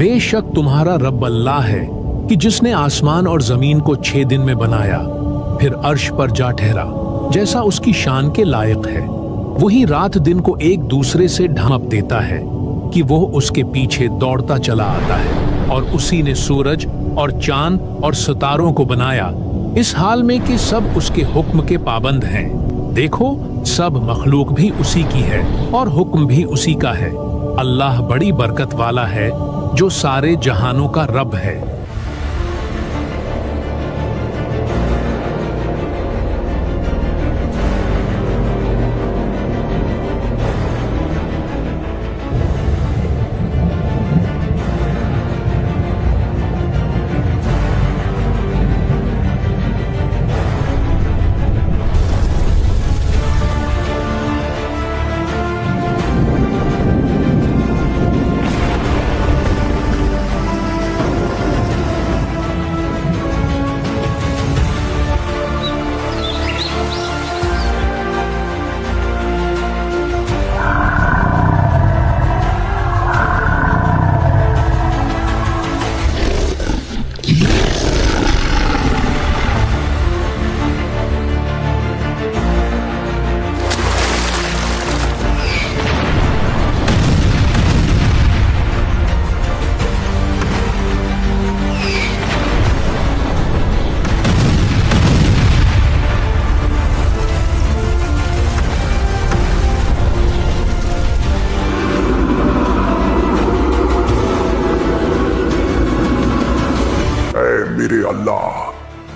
बेशक तुम्हारा रब अल्लाह है कि जिसने आसमान और जमीन को 6 दिन में बनाया, फिर अर्श पर जा ठहरा जैसा उसकी शान के लायक है। वही रात दिन को एक दूसरे से ढांप देता है कि वो उसके पीछे दौड़ता चला आता है, और उसी ने सूरज और चांद और सितारों को बनाया इस हाल में कि सब उसके हुक्म के पाबंद हैं। देखो, सब मखलूक भी उसी की है और हुक्म भी उसी का है। अल्लाह बड़ी बरकत वाला है जो सारे जहानों का रब है। मेरे अल्लाह,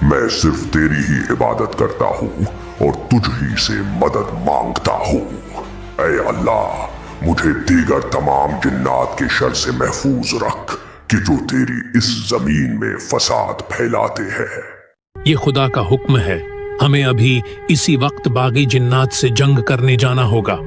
मैं सिर्फ तेरी ही इबादत करता हूँ और तुझ ही से मदद मांगता हूँ। ऐ अल्लाह, मुझे दीगर तमाम जिन्नात के शर से महफूज रख कि जो तेरी इस जमीन में फसाद फैलाते हैं। ये खुदा का हुक्म है, हमें अभी इसी वक्त बागी जिन्नात से जंग करने जाना होगा।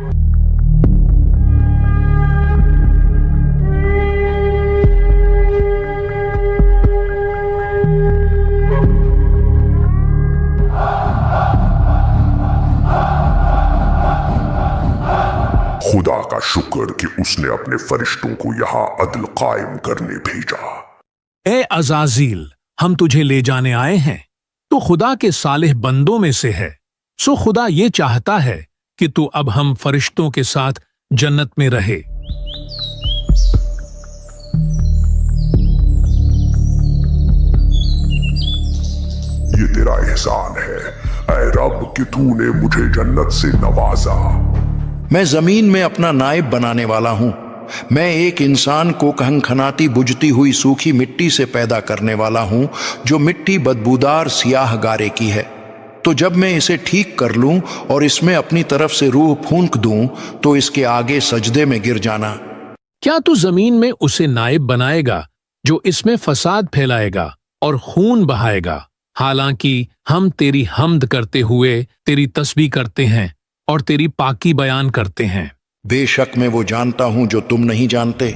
खुदा का शुक्र कि उसने अपने फरिश्तों को यहाँ अदल कायम करने भेजा। ए अज़ाज़ील, हम तुझे ले जाने आए हैं, तो खुदा के सालिह बंदों में से है। सो खुदा ये चाहता है कि तू अब हम फरिश्तों के साथ जन्नत में रहे। ये तेरा एहसान है ऐ रब कि तूने मुझे जन्नत से नवाजा। मैं जमीन में अपना नायब बनाने वाला हूं। मैं एक इंसान को खनखनाती बुझती हुई सूखी मिट्टी से पैदा करने वाला हूं, जो मिट्टी बदबूदार सियाह गारे की है। तो जब मैं इसे ठीक कर लूं और इसमें अपनी तरफ से रूह फूंक दूं, तो इसके आगे सजदे में गिर जाना। क्या तू जमीन में उसे नायब बनाएगा जो इसमें फसाद फैलाएगा और खून बहाएगा? हालांकि हम तेरी हम्द करते हुए तेरी तस्बीह करते हैं और तेरी पाकी बयान करते हैं। बेशक मैं वो जानता हूं जो तुम नहीं जानते।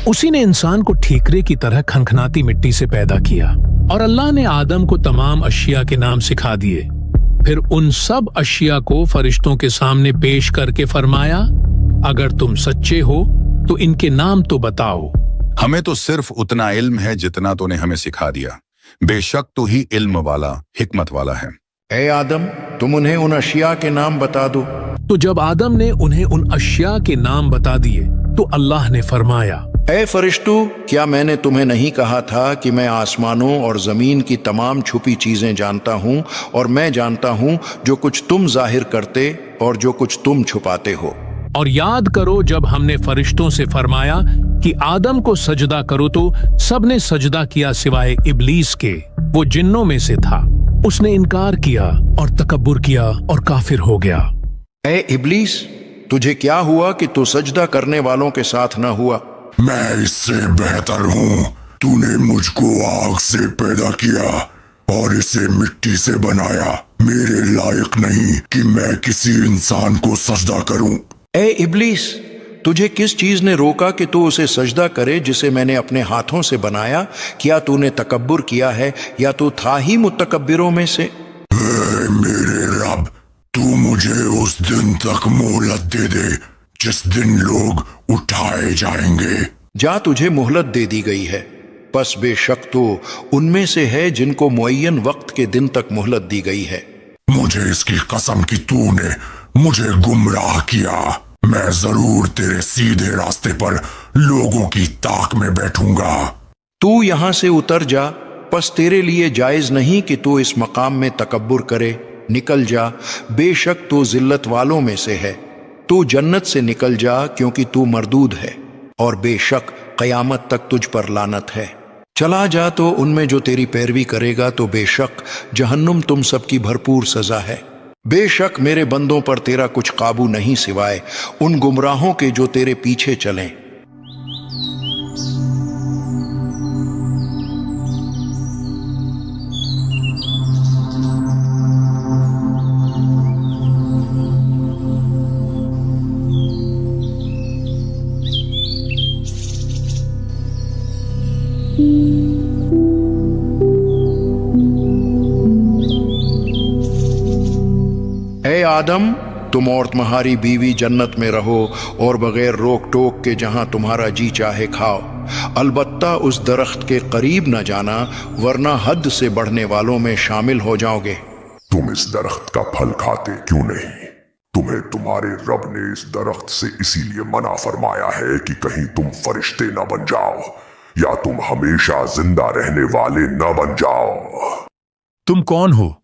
उसी ने इंसान को ठीकरे की तरह खनखनाती मिट्टी से पैदा किया, और अल्लाह ने आदम को तमाम अशिया के नाम सिखा दिए। फिर उन सब अशिया को फरिश्तों के सामने पेश करके फरमाया, अगर तुम सच्चे हो तो इनके नाम तो बताओ। हमें तो सिर्फ उतना इल्म है जितना तूने हमें सिखा दिया। बेशक तू ही इल्म वाला, हिकमत वाला है। ए आदम, तुम उन्हें उन अशिया के नाम बता दो। तो जब आदम ने उन्हें उन अशिया के नाम बता दिए, तो अल्लाह ने फरमाया, ए फरिश्तों, क्या मैंने तुम्हें नहीं कहा था कि मैं आसमानों और जमीन की तमाम छुपी चीजें जानता हूं, और मैं जानता हूं जो कुछ तुम जाहिर करते और जो कुछ तुम छुपाते हो। और याद करो जब हमने फरिश्तों से फरमाया कि आदम को सजदा करो, तो सबने सजदा किया सिवाय इब्लीस के, वो जिन्नों में से था। उसने इनकार किया और तकब्बुर किया और काफिर हो गया। ए इब्लीस, तुझे क्या हुआ कि तू सजदा करने वालों के साथ न हुआ? मैं इससे बेहतर हूँ। तूने मुझको आग से पैदा किया और इसे मिट्टी से बनाया। मेरे लायक नहीं कि मैं किसी इंसान को सजदा करूं। ए इब्लीस, तुझे किस चीज ने रोका कि तू उसे सजदा करे जिसे मैंने अपने हाथों से बनाया? क्या तूने तकब्बुर किया है या तू था ही मुतकब्बिरों में से? मेरे रब, तू मुझे उस दिन तक मोहलत दे दे जिस दिन लोग उठाए जाएंगे। जा, तुझे मोहलत दे दी गई है, बस बेशक तो उनमें से है जिनको मुअय्यन वक्त के दिन तक मोहलत दी गई है। मुझे इसकी कसम कि तूने मुझे गुमराह किया, मैं जरूर तेरे सीधे रास्ते पर लोगों की ताक में बैठूंगा। तू यहां से उतर जा, बस तेरे लिए जायज नहीं कि तू इस मकाम में तकब्बुर करे। निकल जा, बेशक तू जिल्लत वालों में से है। तू जन्नत से निकल जा क्योंकि तू मरदूद है, और बेशक क़यामत तक तुझ पर लानत है। चला जा तो उनमें जो तेरी पैरवी करेगा तो बेशक जहन्नुम तुम सबकी भरपूर सजा है। बेशक मेरे बंदों पर तेरा कुछ काबू नहीं सिवाय उन गुमराहों के जो तेरे पीछे चलें। ए आदम, तुम और तुम्हारी बीवी जन्नत में रहो और बगैर रोक टोक के जहां तुम्हारा जी चाहे खाओ। अलबत्ता उस दरख्त के करीब न जाना, वरना हद से बढ़ने वालों में शामिल हो जाओगे। तुम इस दरख्त का फल खाते क्यों नहीं? तुम्हें तुम्हारे रब ने इस दरख्त से इसीलिए मना फरमाया है कि कहीं तुम फरिश्ते न बन जाओ या तुम हमेशा जिंदा रहने वाले न बन जाओ। तुम कौन हो?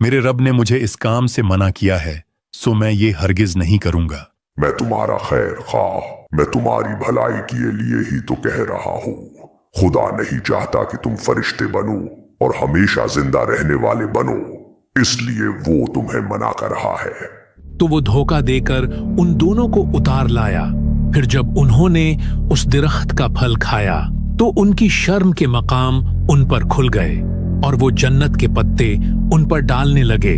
मेरे रब ने मुझे इस काम से मना किया है, सो मैं ये हरगिज नहीं करूंगा। मैं तुम्हारा खैर खाह, मैं तुम्हारी भलाई के लिए ही तो कह रहा हूँ। खुदा नहीं चाहता कि तुम फरिश्ते बनो और हमेशा जिंदा रहने वाले बनो, इसलिए वो तुम्हें मना कर रहा है। तो वो धोखा देकर उन दोनों को उतार लाया। फिर जब उन्होंने उस दरख्त का फल खाया तो उनकी शर्म के मकाम उन पर खुल गए और वो जन्नत के पत्ते उन पर डालने लगे।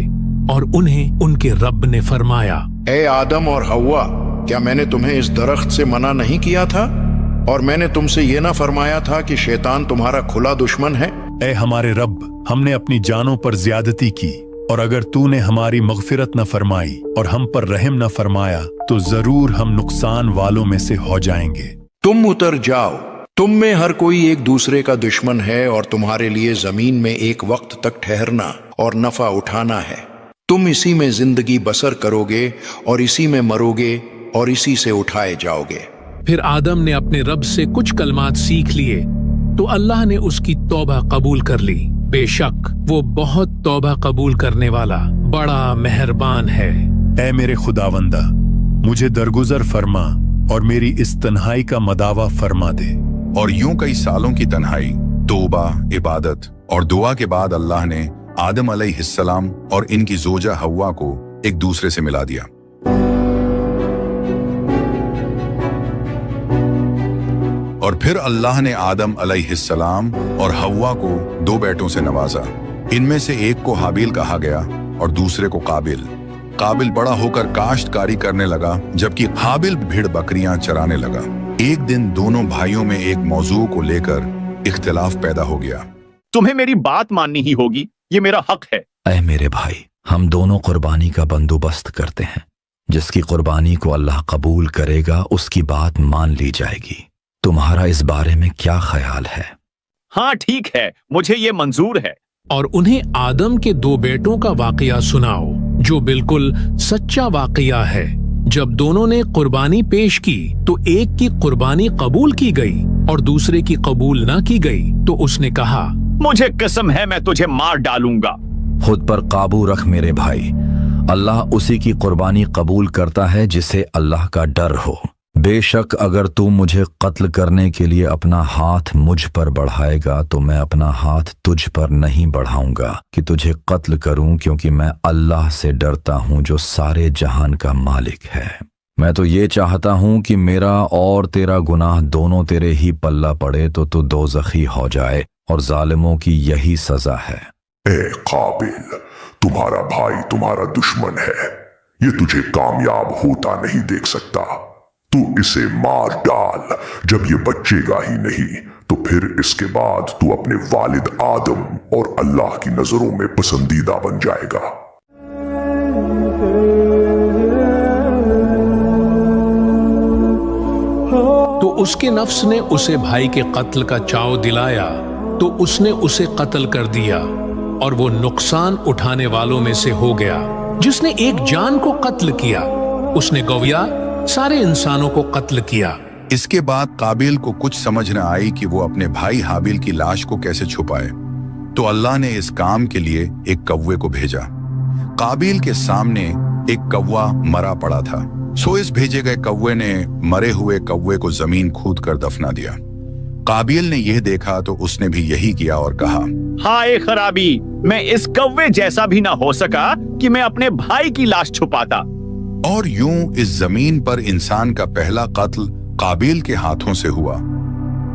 और उन्हें उनके रब ने फरमाया, ए आदम और हव्वा, क्या मैंने तुम्हें इस दरख्त से मना नहीं किया था? और मैंने तुमसे ये ना फरमाया था कि शैतान तुम्हारा खुला दुश्मन है? ए हमारे रब, हमने अपनी जानों पर ज्यादती की, और अगर तूने हमारी मगफिरत न फरमाई और हम पर रहम न फरमाया तो जरूर हम नुकसान वालों में से हो जाएंगे। तुम उतर जाओ, तुम में हर कोई एक दूसरे का दुश्मन है और तुम्हारे लिए जमीन में एक वक्त तक ठहरना और नफा उठाना है। तुम इसी में जिंदगी बसर करोगे और इसी में मरोगे और इसी से उठाए जाओगे। फिर आदम ने अपने रब से कुछ कलमात सीख लिए तो अल्लाह ने उसकी तौबा कबूल कर ली। बेशक वो बहुत तौबा कबूल करने वाला बड़ा मेहरबान है। ए मेरे खुदावंदा, मुझे दरगुजर फरमा और मेरी इस तन्हाई का मदावा फरमा दे। और यूं कई सालों की तन्हाई, तौबा, इबादत और दुआ के बाद अल्लाह ने आदम अलैहिस्सलाम और इनकी जोजा हव्वा को एक दूसरे से मिला दिया। और फिर अल्लाह ने आदम अलैहिस्सलाम और हव्वा को दो बेटों से नवाजा। इनमें से एक को हाबिल कहा गया और दूसरे को काबिल। काबिल बड़ा होकर काश्तकारी करने लगा, जबकि हाबिल भेड़ बकरियां चराने लगा। एक दिन दोनों भाइयों में एक मौजू को लेकर इख्तिलाफ पैदा हो गया। तुम्हें मेरी बात माननी ही होगी, ये मेरा हक है। ऐ मेरे भाई, हम दोनों कुर्बानी का बंदोबस्त करते हैं। जिसकी कुर्बानी को अल्लाह कबूल करेगा उसकी बात मान ली जाएगी। तुम्हारा इस बारे में क्या ख्याल है? हाँ ठीक है, मुझे ये मंजूर है। और उन्हें आदम के दो बेटों का वाकया सुनाओ जो बिल्कुल सच्चा वाकया है। जब दोनों ने कुर्बानी पेश की तो एक की कुर्बानी कबूल की गई और दूसरे की कबूल ना की गई तो उसने कहा, मुझे कसम है मैं तुझे मार डालूंगा। खुद पर काबू रख मेरे भाई, अल्लाह उसी की कुर्बानी कबूल करता है जिसे अल्लाह का डर हो। बेशक अगर तू मुझे कत्ल करने के लिए अपना हाथ मुझ पर बढ़ाएगा तो मैं अपना हाथ तुझ पर नहीं बढ़ाऊंगा कि तुझे कत्ल करूं, क्योंकि मैं अल्लाह से डरता हूं जो सारे जहान का मालिक है। मैं तो ये चाहता हूं कि मेरा और तेरा गुनाह दोनों तेरे ही पल्ला पड़े तो तू दोज़खी हो जाए, और जालिमों की यही सजा है। ए काबिल, तुम्हारा भाई तुम्हारा दुश्मन है, ये तुझे कामयाब होता नहीं देख सकता। तू इसे मार डाल, जब ये बचेगा ही नहीं तो फिर इसके बाद तू अपने वालिद आदम और अल्लाह की नजरों में पसंदीदा बन जाएगा। तो उसके नफ्स ने उसे भाई के कत्ल का चाव दिलाया तो उसने उसे कत्ल कर दिया और वो नुकसान उठाने वालों में से हो गया जिसने एक जान को कत्ल किया। उसने गौया सारे इंसानों को कत्ल किया। इसके बाद काबिल को कुछ समझ न आई कि वो अपने भाई हाबिल की लाश को कैसे छुपाए, तो अल्लाह ने इस काम के लिए एक कौवे को भेजा। काबिल के सामने एक कौवा मरा पड़ा था, सो इस भेजे गए कौवे ने मरे हुए कौवे को जमीन खोद कर दफना दिया। काबिल ने यह देखा तो उसने भी यही किया और कहा, हाय खराबी, मैं इस कौवे जैसा भी ना हो सका कि मैं अपने भाई की लाश छुपाता। और यूं इस जमीन पर इंसान का पहला कत्ल काबिल के हाथों से हुआ।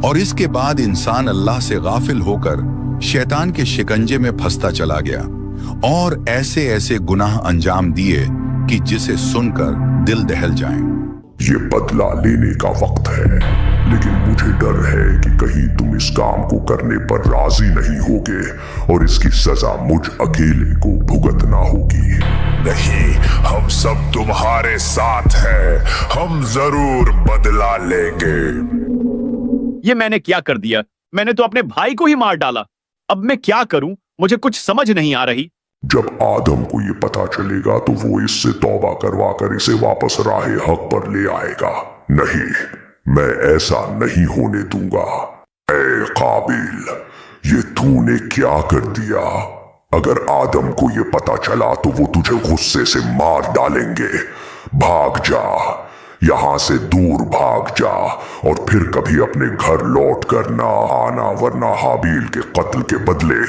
और इसके बाद इंसान अल्लाह से गाफिल होकर शैतान के शिकंजे में फंसता चला गया और ऐसे ऐसे गुनाह अंजाम दिए कि जिसे सुनकर दिल दहल जाए। ये बदला लेने का वक्त है, लेकिन मुझे डर है कि कहीं तुम इस काम को करने पर राजी नहीं होगे और इसकी सजा मुझ अकेले को भुगतना होगी। नहीं, हम सब तुम्हारे साथ हैं, हम जरूर बदला लेंगे। ये मैंने क्या कर दिया? मैंने तो अपने भाई को ही मार डाला। अब मैं क्या करूं? मुझे कुछ समझ नहीं आ रही। जब आदम को ये पता चलेगा तो वो इससे तौबा करवा कर इसे वापस राहे हक पर ले आएगा। नहीं, मैं ऐसा नहीं होने दूंगा। ए काबिल, ये तूने क्या कर दिया? अगर आदम को ये पता चला तो वो तुझे गुस्से से मार डालेंगे। भाग जा, यहां से दूर भाग जा और फिर कभी अपने घर लौट कर ना आना, वरना हाबील के कत्ल के बदले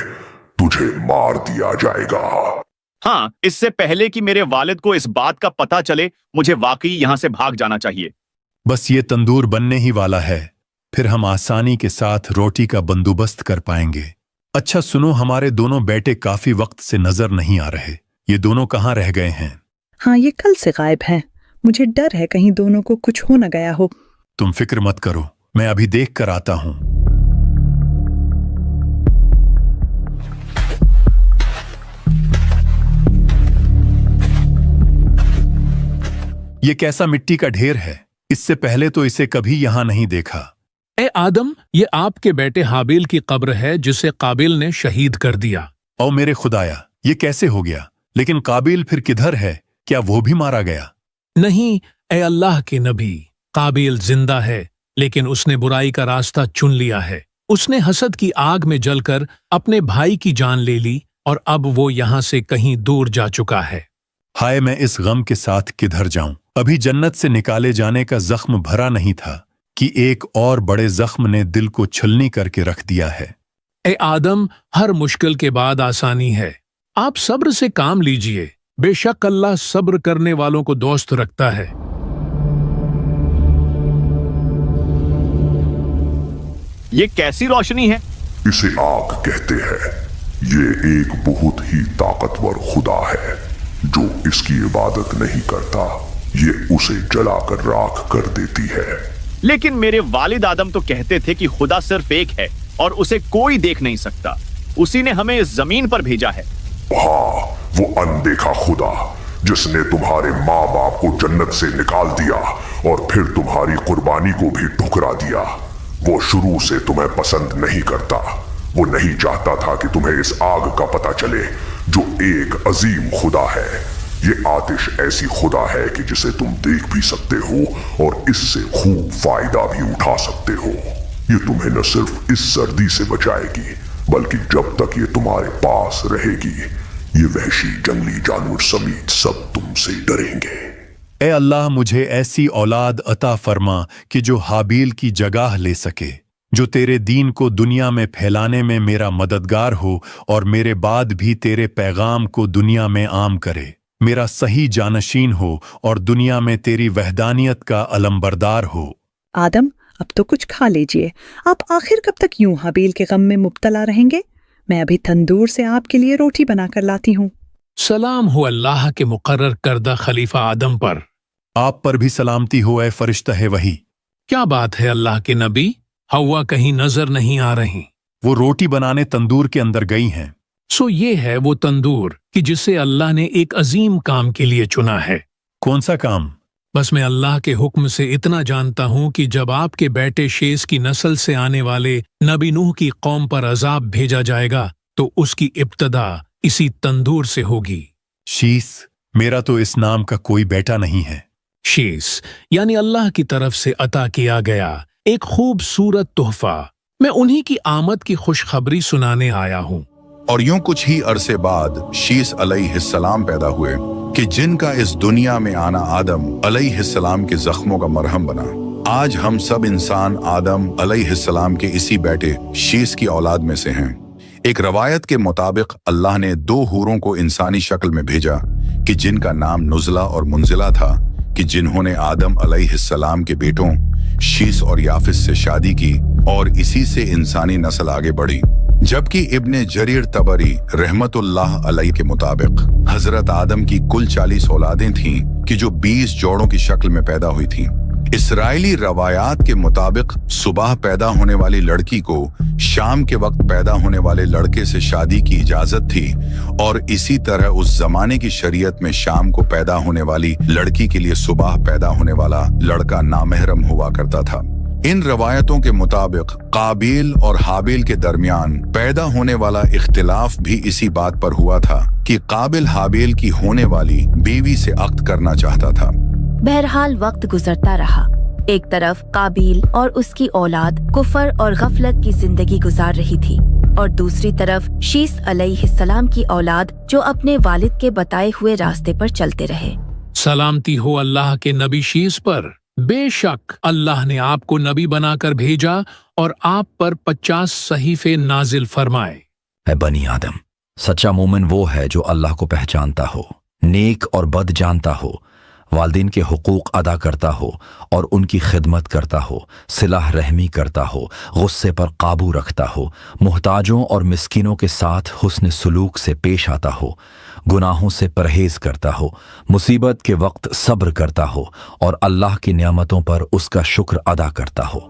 तुझे मार दिया जाएगा। हाँ, इससे पहले कि मेरे वालिद को इस बात का पता चले, मुझे वाकई यहां से भाग जाना चाहिए। बस ये तंदूर बनने ही वाला है, फिर हम आसानी के साथ रोटी का बंदोबस्त कर पाएंगे। अच्छा सुनो, हमारे दोनों बेटे काफी वक्त से नजर नहीं आ रहे। ये दोनों कहाँ रह गए हैं? हाँ, ये कल से गायब हैं। मुझे डर है कहीं दोनों को कुछ हो न गया हो। तुम फिक्र मत करो, मैं अभी देख कर आता हूं। ये कैसा मिट्टी का ढेर है? इससे पहले तो इसे कभी यहां नहीं देखा। ए आदम, ये आपके बेटे हाबिल की कब्र है जिसे काबिल ने शहीद कर दिया। ओ मेरे खुदाया, ये कैसे हो गया? लेकिन काबिल फिर किधर है? क्या वो भी मारा गया? नहीं, ए अल्लाह के नबी, काबिल जिंदा है, लेकिन उसने बुराई का रास्ता चुन लिया है। उसने हसद की आग में जलकर अपने भाई की जान ले ली और अब वो यहां से कहीं दूर जा चुका है। हाय, मैं इस गम के साथ किधर जाऊं? अभी जन्नत से निकाले जाने का जख्म भरा नहीं था कि एक और बड़े जख्म ने दिल को छलनी करके रख दिया है। ए आदम, हर मुश्किल के बाद आसानी है। आप सब्र से काम लीजिए, बेशक अल्लाह सब्र करने वालों को दोस्त रखता है। ये कैसी रोशनी है? इसे आग कहते हैं। ये एक बहुत ही ताकतवर खुदा है जो इसकी इबादत नहीं करता। ये उसे जलाकर राख कर देती है। लेकिन मेरे वालिद आदम तो कहते थे कि खुदा सिर्फ एक है और उसे कोई देख नहीं सकता। उसी ने हमें इस जमीन पर भेजा है। हाँ, वो अनदेखा खुदा जिसने तुम्हारे माँ बाप को जन्नत से निकाल दिया और फिर तुम्हारी कुर्बानी को भी ठुकरा दिया। वो शुरू से तुम्हें पसंद नहीं करता। वो नहीं चाहता था कि तुम्हें इस आग का पता चले जो एक अजीम खुदा है। ये आतिश ऐसी खुदा है कि जिसे तुम देख भी सकते हो और इससे खूब फायदा भी उठा सकते हो। ये तुम्हें न सिर्फ इस सर्दी से बचाएगी बल्कि जब तक ये तुम्हारे पास रहेगी ये वहशी जंगली जानवर समेत सब तुमसे डरेंगे। ए अल्लाह, मुझे ऐसी औलाद अता फरमा कि जो हाबील की जगह ले सके, जो तेरे दीन को दुनिया में फैलाने में मेरा मददगार हो और मेरे बाद भी तेरे पैगाम को दुनिया में आम करे, मेरा सही जानशीन हो और दुनिया में तेरी वहदानियत का अलमबरदार हो। आदम, अब तो कुछ खा लीजिए। आप आखिर कब तक यूं हाबील के गम में मुब्तला रहेंगे? मैं अभी तंदूर से आपके लिए रोटी बनाकर लाती हूँ। सलाम हो अल्लाह के मुकर्रर करदा खलीफा आदम पर। आप पर भी सलामती हो ए फरिश्ता है वही। क्या बात है अल्लाह के नबी, हवा कहीं नजर नहीं आ रही। वो रोटी बनाने तंदूर के अंदर गई हैं। सो ये है वो तंदूर कि जिसे अल्लाह ने एक अजीम काम के लिए चुना है। कौन सा काम? बस मैं अल्लाह के हुक्म से इतना जानता हूँ कि जब आपके बेटे शेष की नस्ल से आने वाले नबी नूह की कौम पर अजाब भेजा जाएगा तो उसकी इब्तदा इसी तंदूर से होगी। शीस, मेरा तो इस नाम का कोई बेटा नहीं है। शेष यानी अल्लाह की तरफ से अता किया गया एक खूबसूरत तोहफा। मैं उन्हीं की आमद की खुशखबरी सुनाने आया हूँ। और यूं कुछ ही अरसे बाद शीस अलैहिस्सलाम पैदा हुए कि जिनका इस दुनिया में आना आदम अलैहिस्सलाम के जख्मों का मरहम बना। आज हम सब इंसान आदम अलैहिस्सलाम के इसी बेटे शीस की औलाद में से हैं। एक रवायत के मुताबिक अल्लाह ने 2 हूरों को इंसानी शक्ल में भेजा कि जिनका नाम नुज़ला और मुंजिला था, कि जिन्होंने आदम अलैहिस्सलाम के बेटों शीस और याफिस से शादी की और इसी से इंसानी नस्ल आगे बढ़ी। जबकि इब्ने जरीर तबरी रहमतुल्लाह अलैह के मुताबिक हजरत आदम की कुल 40 औलादें थीं कि जो 20 जोड़ों की शक्ल में पैदा हुई थीं। इसराइली रवायात के मुताबिक सुबह पैदा होने वाली लड़की को शाम के वक्त पैदा होने वाले लड़के से शादी की इजाजत थी और इसी तरह उस जमाने की शरीयत में शाम को पैदा होने वाली लड़की के लिए सुबह पैदा होने वाला लड़का नामहरम हुआ करता था। इन रवायतों के मुताबिक काबिल और हाबिल के दरमियान पैदा होने वाला इख्तिलाफ भी इसी बात पर हुआ था कि काबिल हाबिल की होने वाली बीवी से अक्द करना चाहता था। बहरहाल वक्त गुजरता रहा। एक तरफ काबिल और उसकी औलाद कुफर और गफलत की जिंदगी गुजार रही थी और दूसरी तरफ शीस अलैहिस्सलाम की औलाद जो अपने वालिद के बताए हुए रास्ते पर चलते रहे। सलामती हो अल्लाह के नबी शीस पर। बेशक अल्लाह ने आपको नबी बनाकर भेजा और आप पर 50 सहीफे नाजिल फरमाए। है बनी आदम, सच्चा मोमिन वो है जो अल्लाह को पहचानता हो, नेक और बद जानता हो, वालिदैन के हुकूक अदा करता हो और उनकी खिदमत करता हो, सिलाह रहमी करता हो, गुस्से पर काबू रखता हो, मुहताजों और मिस्किनों के साथ हुस्न सुलूक से पेश आता हो, गुनाहों से परहेज करता हो, मुसीबत के वक्त सब्र करता हो और अल्लाह की नियामतों पर उसका शुक्र अदा करता हो।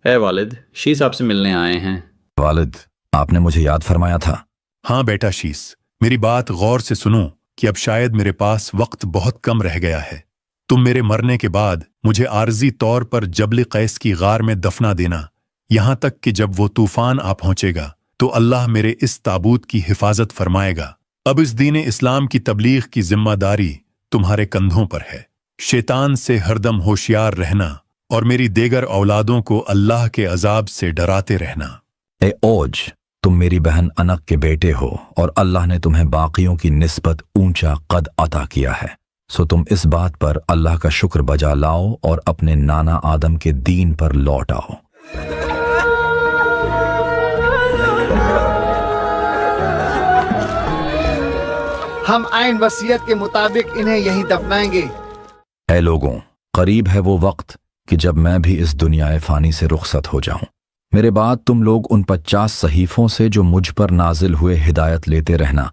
है वालिद, शीस आपसे मिलने आए हैं। वालिद, आपने मुझे याद फरमाया था। हाँ बेटा शीस, मेरी बात गौर से सुनो कि अब शायद मेरे पास वक्त बहुत कम रह गया है। तुम मेरे मरने के बाद मुझे आर्जी तौर पर जबल कैस की गार में दफना देना, यहां तक कि जब वो तूफान आ पहुंचेगा तो अल्लाह मेरे इस ताबूत की हिफाजत फरमाएगा। अब इस दीन इस्लाम की तबलीग की जिम्मेदारी तुम्हारे कंधों पर है। शैतान से हरदम होशियार रहना और मेरी देगर औलादों को अल्लाह के अजाब से डराते रहना। ए ओज, तुम मेरी बहन अनक के बेटे हो और अल्लाह ने तुम्हें बाकियों की निस्बत ऊंचा कद अता किया है, सो तुम इस बात पर अल्लाह का शुक्र बजा लाओ और अपने नाना आदम के दीन पर लौट आओ। हम आइन वसीयत के मुताबिक इन्हें यहीं दफनाएंगे। ऐ लोगों, करीब है वो वक्त कि जब मैं भी इस दुनिया फानी से रुखसत हो जाऊं। मेरे बाद तुम लोग उन 50 सहीफों से जो मुझ पर नाजिल हुए हिदायत लेते रहना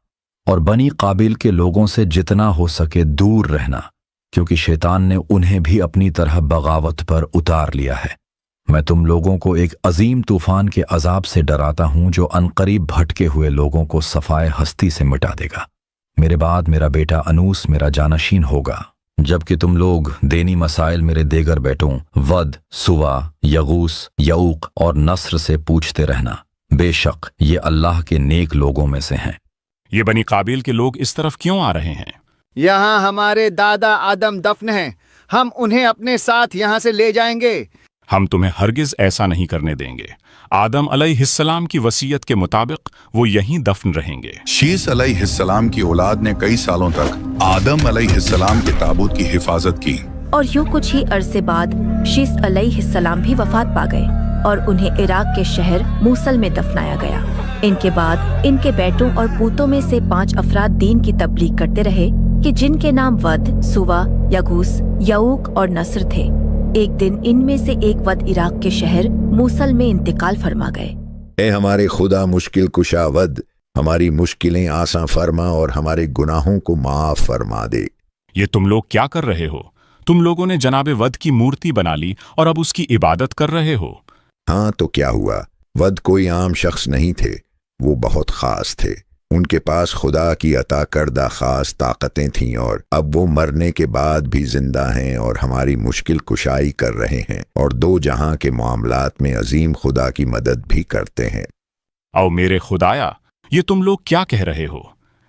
और बनी काबिल के लोगों से जितना हो सके दूर रहना, क्योंकि शैतान ने उन्हें भी अपनी तरह बगावत पर उतार लिया है। मैं तुम लोगों को एक अजीम तूफान के अजाब से डराता हूं जो अनकरीब भटके हुए लोगों को सफाए हस्ती से मिटा देगा। मेरे बाद मेरा बेटा अनूस मेरा जानशीन होगा, जबकि तुम लोग देनी मसाइल मेरे देगर बेटों वद, सुवा, यगूस, यऊक और नस्र से पूछते रहना। बेशक ये अल्लाह के नेक लोगों में से हैं। ये बनी काबिल के लोग इस तरफ क्यों आ रहे हैं? यहाँ हमारे दादा आदम दफन हैं, हम उन्हें अपने साथ यहाँ से ले जाएंगे। हम तुम्हें हरगिज ऐसा नहीं करने देंगे। आदम अलैहिस्सलाम की वसीयत के मुताबिक वो यहीं दफन रहेंगे। शीस अलैहिस्सलाम की औलाद ने कई सालों तक आदम अलैहिस्सलाम के ताबूत की हिफाजत की और यूं कुछ ही अरसे बाद शीस अलैहिस्सलाम भी वफात पा गए और उन्हें इराक के शहर मूसल में दफनाया गया। इनके बाद इनके बेटों और पूतों में से 5 अफराद दीन की तबलीग करते रहे कि जिनके नाम वद, सुवा, यगूस, यऊक और नस्र थे। एक दिन इनमें से एक वद इराक के शहर मूसल में इंतकाल फरमा गए। ए हमारे खुदा मुश्किल कुशा वद, हमारी मुश्किलें आसान फरमा और हमारे गुनाहों को माफ फरमा दे। ये तुम लोग क्या कर रहे हो? तुम लोगों ने जनाबे वद की मूर्ति बना ली और अब उसकी इबादत कर रहे हो। हाँ तो क्या हुआ, वद कोई आम शख्स नहीं थे, वो बहुत खास थे। उनके पास खुदा की अता करदा खास ताकतें थीं और अब वो मरने के बाद भी जिंदा हैं और हमारी मुश्किल कुशाई कर रहे हैं और दो जहां के मामलात में अजीम खुदा की मदद भी करते हैं। आओ मेरे खुदाया, ये तुम लोग क्या कह रहे हो?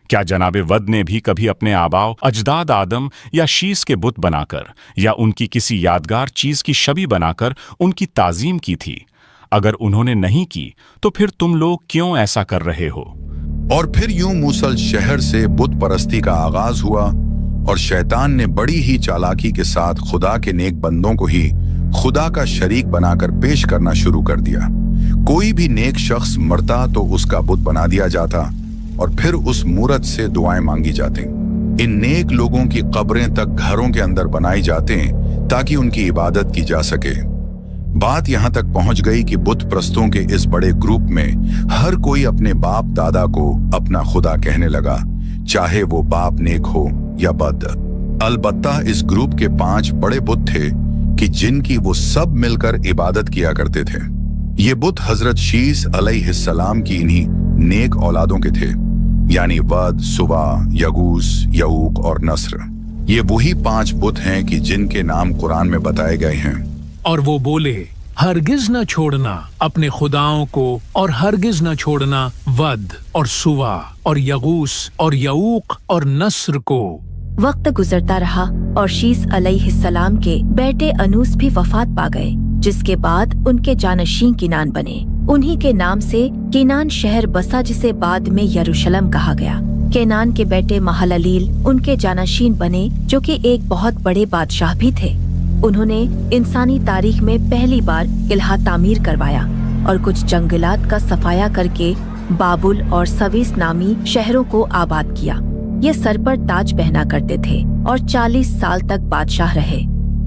क्या जनाबे वद ने भी कभी अपने आबाओ अजदाद आदम या शीस के बुत बनाकर या उनकी किसी यादगार चीज की शबी बनाकर उनकी ताजीम की थी? अगर उन्होंने नहीं की तो फिर तुम लोग क्यों ऐसा कर रहे हो? और फिर यूं मूसल शहर से बुत परस्ती का आगाज हुआ और शैतान ने बड़ी ही चालाकी के साथ खुदा के नेक बंदों को ही खुदा का शरीक बनाकर पेश करना शुरू कर दिया। कोई भी नेक शख्स मरता तो उसका बुत बना दिया जाता और फिर उस मूरत से दुआएं मांगी जाती। इन नेक लोगों की कब्रें तक घरों के अंदर बनाई जाते ताकि उनकी इबादत की जा सके। बात यहां तक पहुंच गई कि बुत प्रस्तों के इस बड़े ग्रुप में हर कोई अपने बाप दादा को अपना खुदा कहने लगा, चाहे वो बाप नेक हो या बद। अलबत्ता इस ग्रुप के 5 बड़े बुत थे कि जिनकी वो सब मिलकर इबादत किया करते थे। ये बुत हजरत शीस अलैहिस्सलाम की इन्हीं नेक औलादों के थे, यानी वद, सुवा, यगूस, यऊक और नस्र। ये वही 5 बुत हैं कि जिनके नाम कुरान में बताए गए हैं। और वो बोले, हरगिज न छोड़ना अपने खुदाओं को और हरगिज न छोड़ना वद और सुवा और यगूस और यऊक और नस्र को। वक्त गुजरता रहा और शीस अलैहिस्सलाम के बेटे अनूस भी वफात पा गए, जिसके बाद उनके जानशीन किनान बने। उन्हीं के नाम से किनान शहर बसा, जिसे बाद में यरूशलेम कहा गया। केनान के बेटे महललील उनके जानशीन बने, जो कि एक बहुत बड़े बादशाह भी थे। उन्होंने इंसानी तारीख में पहली बार किला तामीर करवाया और कुछ जंगलात का सफाया करके बाबुल और सवीस नामी शहरों को आबाद किया। ये सर पर ताज पहना करते थे और 40 साल तक बादशाह रहे।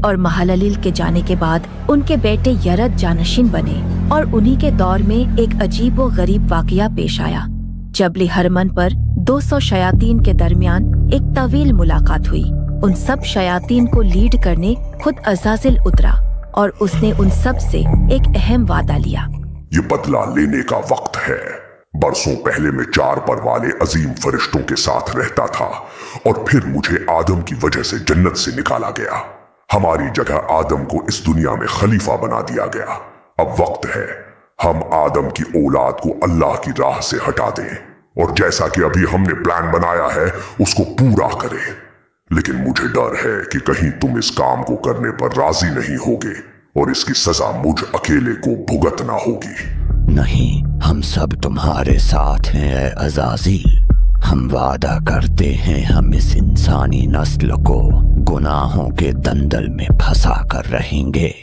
और महललील के जाने के बाद उनके बेटे यरद जानशीन बने और उन्हीं के दौर में एक अजीब व गरीब वाकया पेश आया। जबल हरमन पर 200 शयातीन के दरमियान एक तवील मुलाकात हुई। उन सब शयातीन को लीड करने खुद अज़ाज़िल उतरा और उसने उन सब से एक अहम वादा लिया। ये बदला लेने का वक्त है। बरसों पहले मैं 4 पर वाले अजीम फरिश्तों के साथ रहता था और फिर मुझे आदम की वजह से जन्नत से निकाला गया। हमारी जगह आदम को इस दुनिया में खलीफा बना दिया गया। अब वक्त है हम आदम की औलाद को अल्लाह की राह से हटा दें और जैसा कि अभी हमने प्लान बनाया है उसको पूरा करें। लेकिन मुझे डर है कि कहीं तुम इस काम को करने पर राजी नहीं होगे और इसकी सजा मुझ अकेले को भुगतना होगी। नहीं, हम सब तुम्हारे साथ हैं ऐ अज़ाज़ील। हम वादा करते हैं हम इस इंसानी नस्ल को गुनाहों के दंदल में फंसा कर रहेंगे।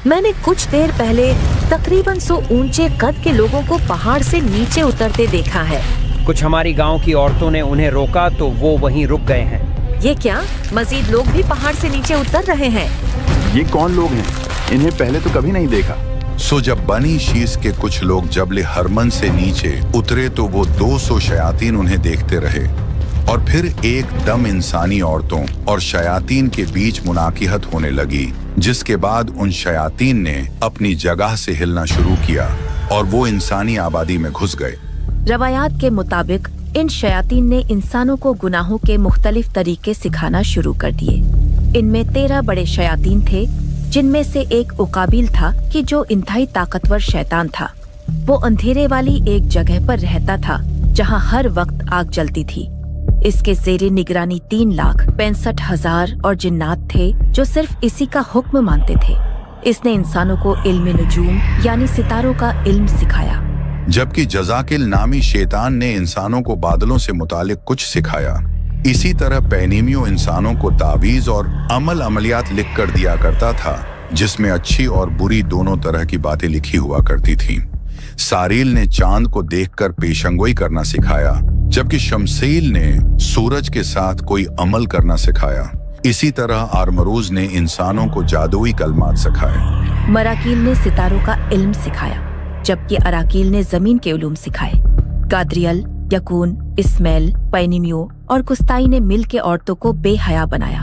मैंने कुछ देर पहले तकरीबन 100 ऊंचे कद के लोगों को पहाड़ से नीचे उतरते देखा है। कुछ हमारी गांव की औरतों ने उन्हें रोका तो वो वहीं रुक गए हैं। ये क्या, मजीद लोग भी पहाड़ से नीचे उतर रहे हैं? ये कौन लोग हैं? इन्हें पहले तो कभी नहीं देखा। सो जब बनी शीस के कुछ लोग जबल हरमन से नीचे उतरे तो वो 200 शयातीन उन्हें देखते रहे और फिर एकदम इंसानी औरतों और शयातीन के बीच मुनाकिहत होने लगी, जिसके बाद उन शयातीन ने अपनी जगह से हिलना शुरू किया और वो इंसानी आबादी में घुस गए। रवायात के मुताबिक इन शयातीन ने इंसानों को गुनाहों के मुख्तलिफ तरीके सिखाना शुरू कर दिए। इनमें 13 बड़े शयातीन थे, जिनमें से एक उकाबिल था कि जो इंतहाई ताकतवर शैतान था। वो अंधेरे वाली एक जगह पर रहता था जहां हर वक्त आग जलती थी। इसके ज़ेरे निगरानी 3,65,000 और जिन्नात थे जो सिर्फ इसी का हुक्म मानते थे। इसने इंसानों को इल्म नुजूम यानी सितारों का इल्म सिखाया, जबकि जजाकिल नामी शैतान ने इंसानों को बादलों से मुतालिक कुछ सिखाया। इसी तरह पैनीमियो इंसानों को तावीज और अमलियात लिख कर दिया करता था, जिसमें अच्छी और बुरी दोनों तरह की बातें लिखी हुआ करती थीं। सारील ने चांद को देखकर पेशंगोई करना सिखाया, जबकि शमसील ने सूरज के साथ कोई अमल करना सिखाया। इसी तरह आरमरूज ने इंसानों को जादुई कलमात सिखाए। मराकील ने सितारों का इल्म सिखाया, जबकि अराकील ने जमीन के उलूम सिखाए। गाद्रियल, यकून, इस्माइल, पैनीमियो और कुस्ताई ने मिल के औरतों को बेहया बनाया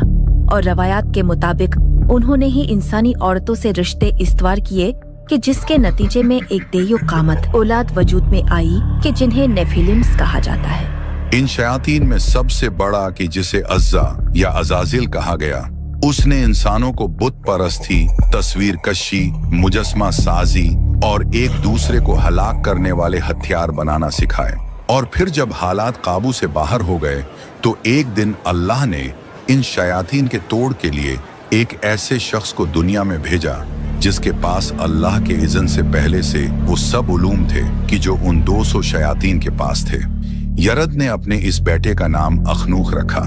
और रवायात के मुताबिक उन्होंने ही इंसानी औरतों से रिश्ते इस्तवार किए کہ جس کے نتیجے میں ایک دیو قامت اولاد وجود میں آئی کہ جنہیں نیفیلمز کہا جاتا ہے۔ ان شیاطین میں سب سے بڑا کہ جسے عزا یا عزازل کہا گیا، اس نے انسانوں کو بت پرستی، تصویر کشی، مجسمہ سازی اور ایک دوسرے کو ہلاک کرنے والے ہتھیار بنانا سکھائے۔ اور پھر جب حالات قابو سے باہر ہو گئے تو ایک دن اللہ نے ان شیاطین کے توڑ کے لیے ایک ایسے شخص کو دنیا میں بھیجا جس کے پاس اللہ کے اذن سے پہلے سے وہ سب علوم تھے کہ جو ان 200 شیاطین کے پاس تھے۔ یرد نے اپنے اس بیٹے کا نام اخنوخ رکھا۔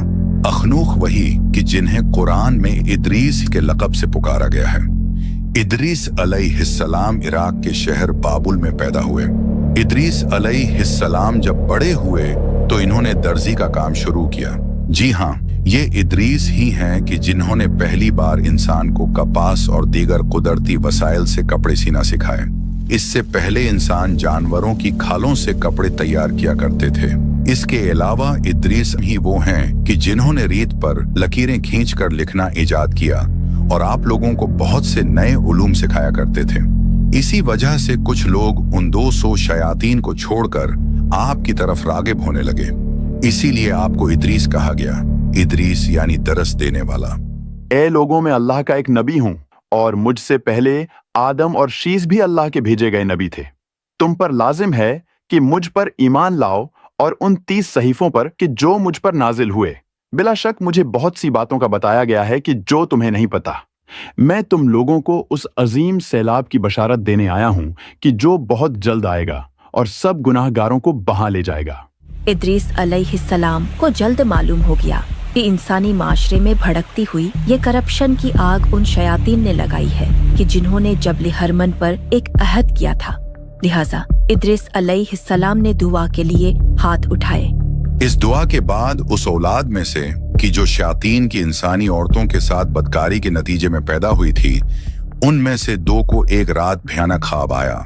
اخنوخ وہی کہ جنہیں قرآن میں ادریس کے لقب سے پکارا گیا ہے۔ ادریس علیہ السلام عراق کے شہر بابل میں پیدا ہوئے۔ ادریس علیہ السلام جب بڑے ہوئے تو انہوں نے درزی کا کام شروع کیا۔ جی ہاں، یہ ادریس ہی ہیں کہ جنہوں نے پہلی بار انسان کو کپاس اور دیگر قدرتی وسائل سے کپڑے سینا سکھائے۔ اس سے پہلے انسان جانوروں کی کھالوں سے کپڑے تیار کیا کرتے تھے۔ اس کے علاوہ ادریس ہی وہ ہیں کہ جنہوں نے ریت پر لکیریں کھینچ کر لکھنا ایجاد کیا اور آپ لوگوں کو بہت سے نئے علوم سکھایا کرتے تھے۔ اسی وجہ سے کچھ لوگ ان 200 شیاطین کو چھوڑ کر آپ کی طرف راغب ہونے لگے، اسی لیے آپ کو ادریس کہا گیا۔ ادریس یعنی درس دینے والا۔ اے لوگوں، میں اللہ کا ایک نبی ہوں اور مجھ سے پہلے آدم اور شیس بھی اللہ کے بھیجے گئے نبی تھے۔ تم پر لازم ہے کہ مجھ پر ایمان لاؤ اور ان 30 صحیفوں پر کہ جو مجھ پر نازل ہوئے۔ بلا شک مجھے بہت سی باتوں کا بتایا گیا ہے کہ جو تمہیں نہیں پتا۔ میں تم لوگوں کو اس عظیم سیلاب کی بشارت دینے آیا ہوں کہ جو بہت جلد آئے گا اور سب گناہ گاروں کو بہا لے جائے گا۔ ادریس علیہ السلام کو جلد معلوم ہو گیا کہ انسانی معاشرے میں بھڑکتی ہوئی یہ کرپشن کی آگ ان شیاطین نے لگائی ہے کہ جنہوں نے جبل ہرمن پر ایک عہد کیا تھا۔ لہٰذا ادریس علیہ السلام نے دعا کے لیے ہاتھ اٹھائے۔ اس دعا کے بعد اس اولاد میں سے کہ جو شیاطین کی انسانی عورتوں کے ساتھ بدکاری کے نتیجے میں پیدا ہوئی تھی، ان میں سے 2 کو ایک رات بھیانک خواب آیا۔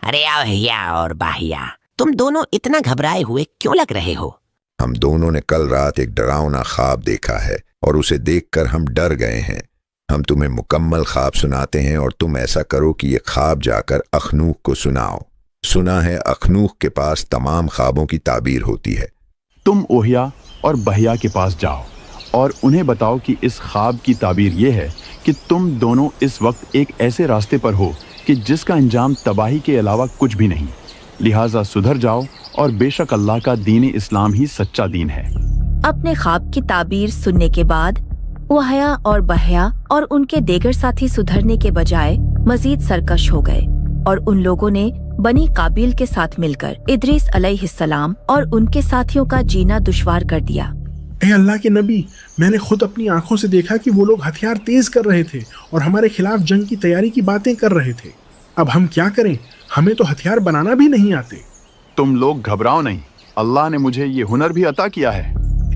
ارے بھیا اور باہیا، تم دونوں اتنا گھبرائے ہوئے کیوں لگ رہے ہو؟ ہم دونوں نے کل رات ایک ڈراؤنا خواب دیکھا ہے اور اسے دیکھ کر ہم ڈر گئے ہیں۔ ہم تمہیں مکمل خواب سناتے ہیں اور تم ایسا کرو کہ یہ خواب جا کر اخنوخ کو سناؤ۔ سنا ہے اخنوخ کے پاس تمام خوابوں کی تعبیر ہوتی ہے۔ تم اوہیا اور بہیا کے پاس جاؤ اور انہیں بتاؤ کہ اس خواب کی تعبیر یہ ہے کہ تم دونوں اس وقت ایک ایسے راستے پر ہو کہ جس کا انجام تباہی کے علاوہ کچھ بھی نہیں، لہٰذا سدھر جاؤ اور بے شک اللہ کا دین اسلام ہی سچا دین ہے۔ اپنے خواب کی تعبیر سننے کے بعد اوہیا اور بہیا اور ان کے دیگر ساتھی سدھرنے کے بجائے مزید سرکش ہو گئے، اور ان لوگوں نے بنی قابیل کے ساتھ مل کر ادریس علیہ السلام اور ان کے ساتھیوں کا جینا دشوار کر دیا۔ اے اللہ کے نبی، میں نے خود اپنی آنکھوں سے دیکھا کہ وہ لوگ ہتھیار تیز کر رہے تھے اور ہمارے خلاف جنگ کی تیاری کی باتیں کر رہے تھے۔ اب ہم کیا کریں؟ ہمیں تو ہتھیار بنانا بھی نہیں آتے۔ تم لوگ گھبراؤ نہیں، اللہ نے مجھے یہ ہنر بھی عطا کیا ہے۔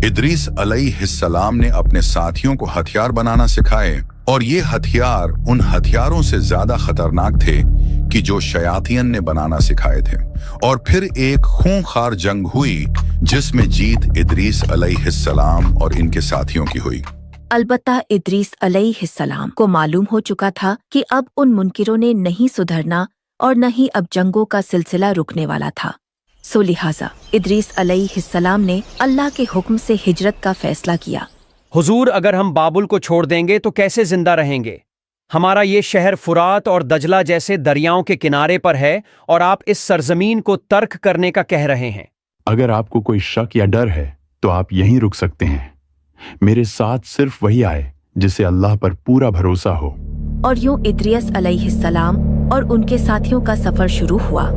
ادریس علیہ السلام نے اپنے ساتھیوں کو ہتھیار بنانا سکھائے، اور یہ ہتھیار ان ہتھیاروں سے زیادہ خطرناک تھے کہ جو شیاطین نے بنانا سکھائے تھے۔ اور پھر ایک خونخوار جنگ ہوئی جس میں جیت ادریس علیہ السلام اور ان کے ساتھیوں کی ہوئی۔ البتہ ادریس علیہ السلام کو معلوم ہو چکا تھا کہ اب ان منکروں نے نہیں سدھرنا اور نہ ہی اب جنگوں کا سلسلہ رکنے والا تھا، سو لہٰذا ادریس علیہ السلام نے اللہ کے حکم سے ہجرت کا فیصلہ کیا۔ حضور، اگر ہم بابل کو چھوڑ دیں گے تو کیسے زندہ رہیں گے؟ ہمارا یہ شہر فرات اور دجلہ جیسے دریاؤں کے کنارے پر ہے اور آپ اس سرزمین کو ترک کرنے کا کہہ رہے ہیں۔ اگر آپ کو کوئی شک یا ڈر ہے تو آپ یہیں رک سکتے ہیں۔ میرے ساتھ صرف وہی آئے جسے اللہ پر پورا بھروسہ ہو۔ اور یوں ادریس علیہ السلام اور ان کے ساتھیوں کا سفر شروع ہوا۔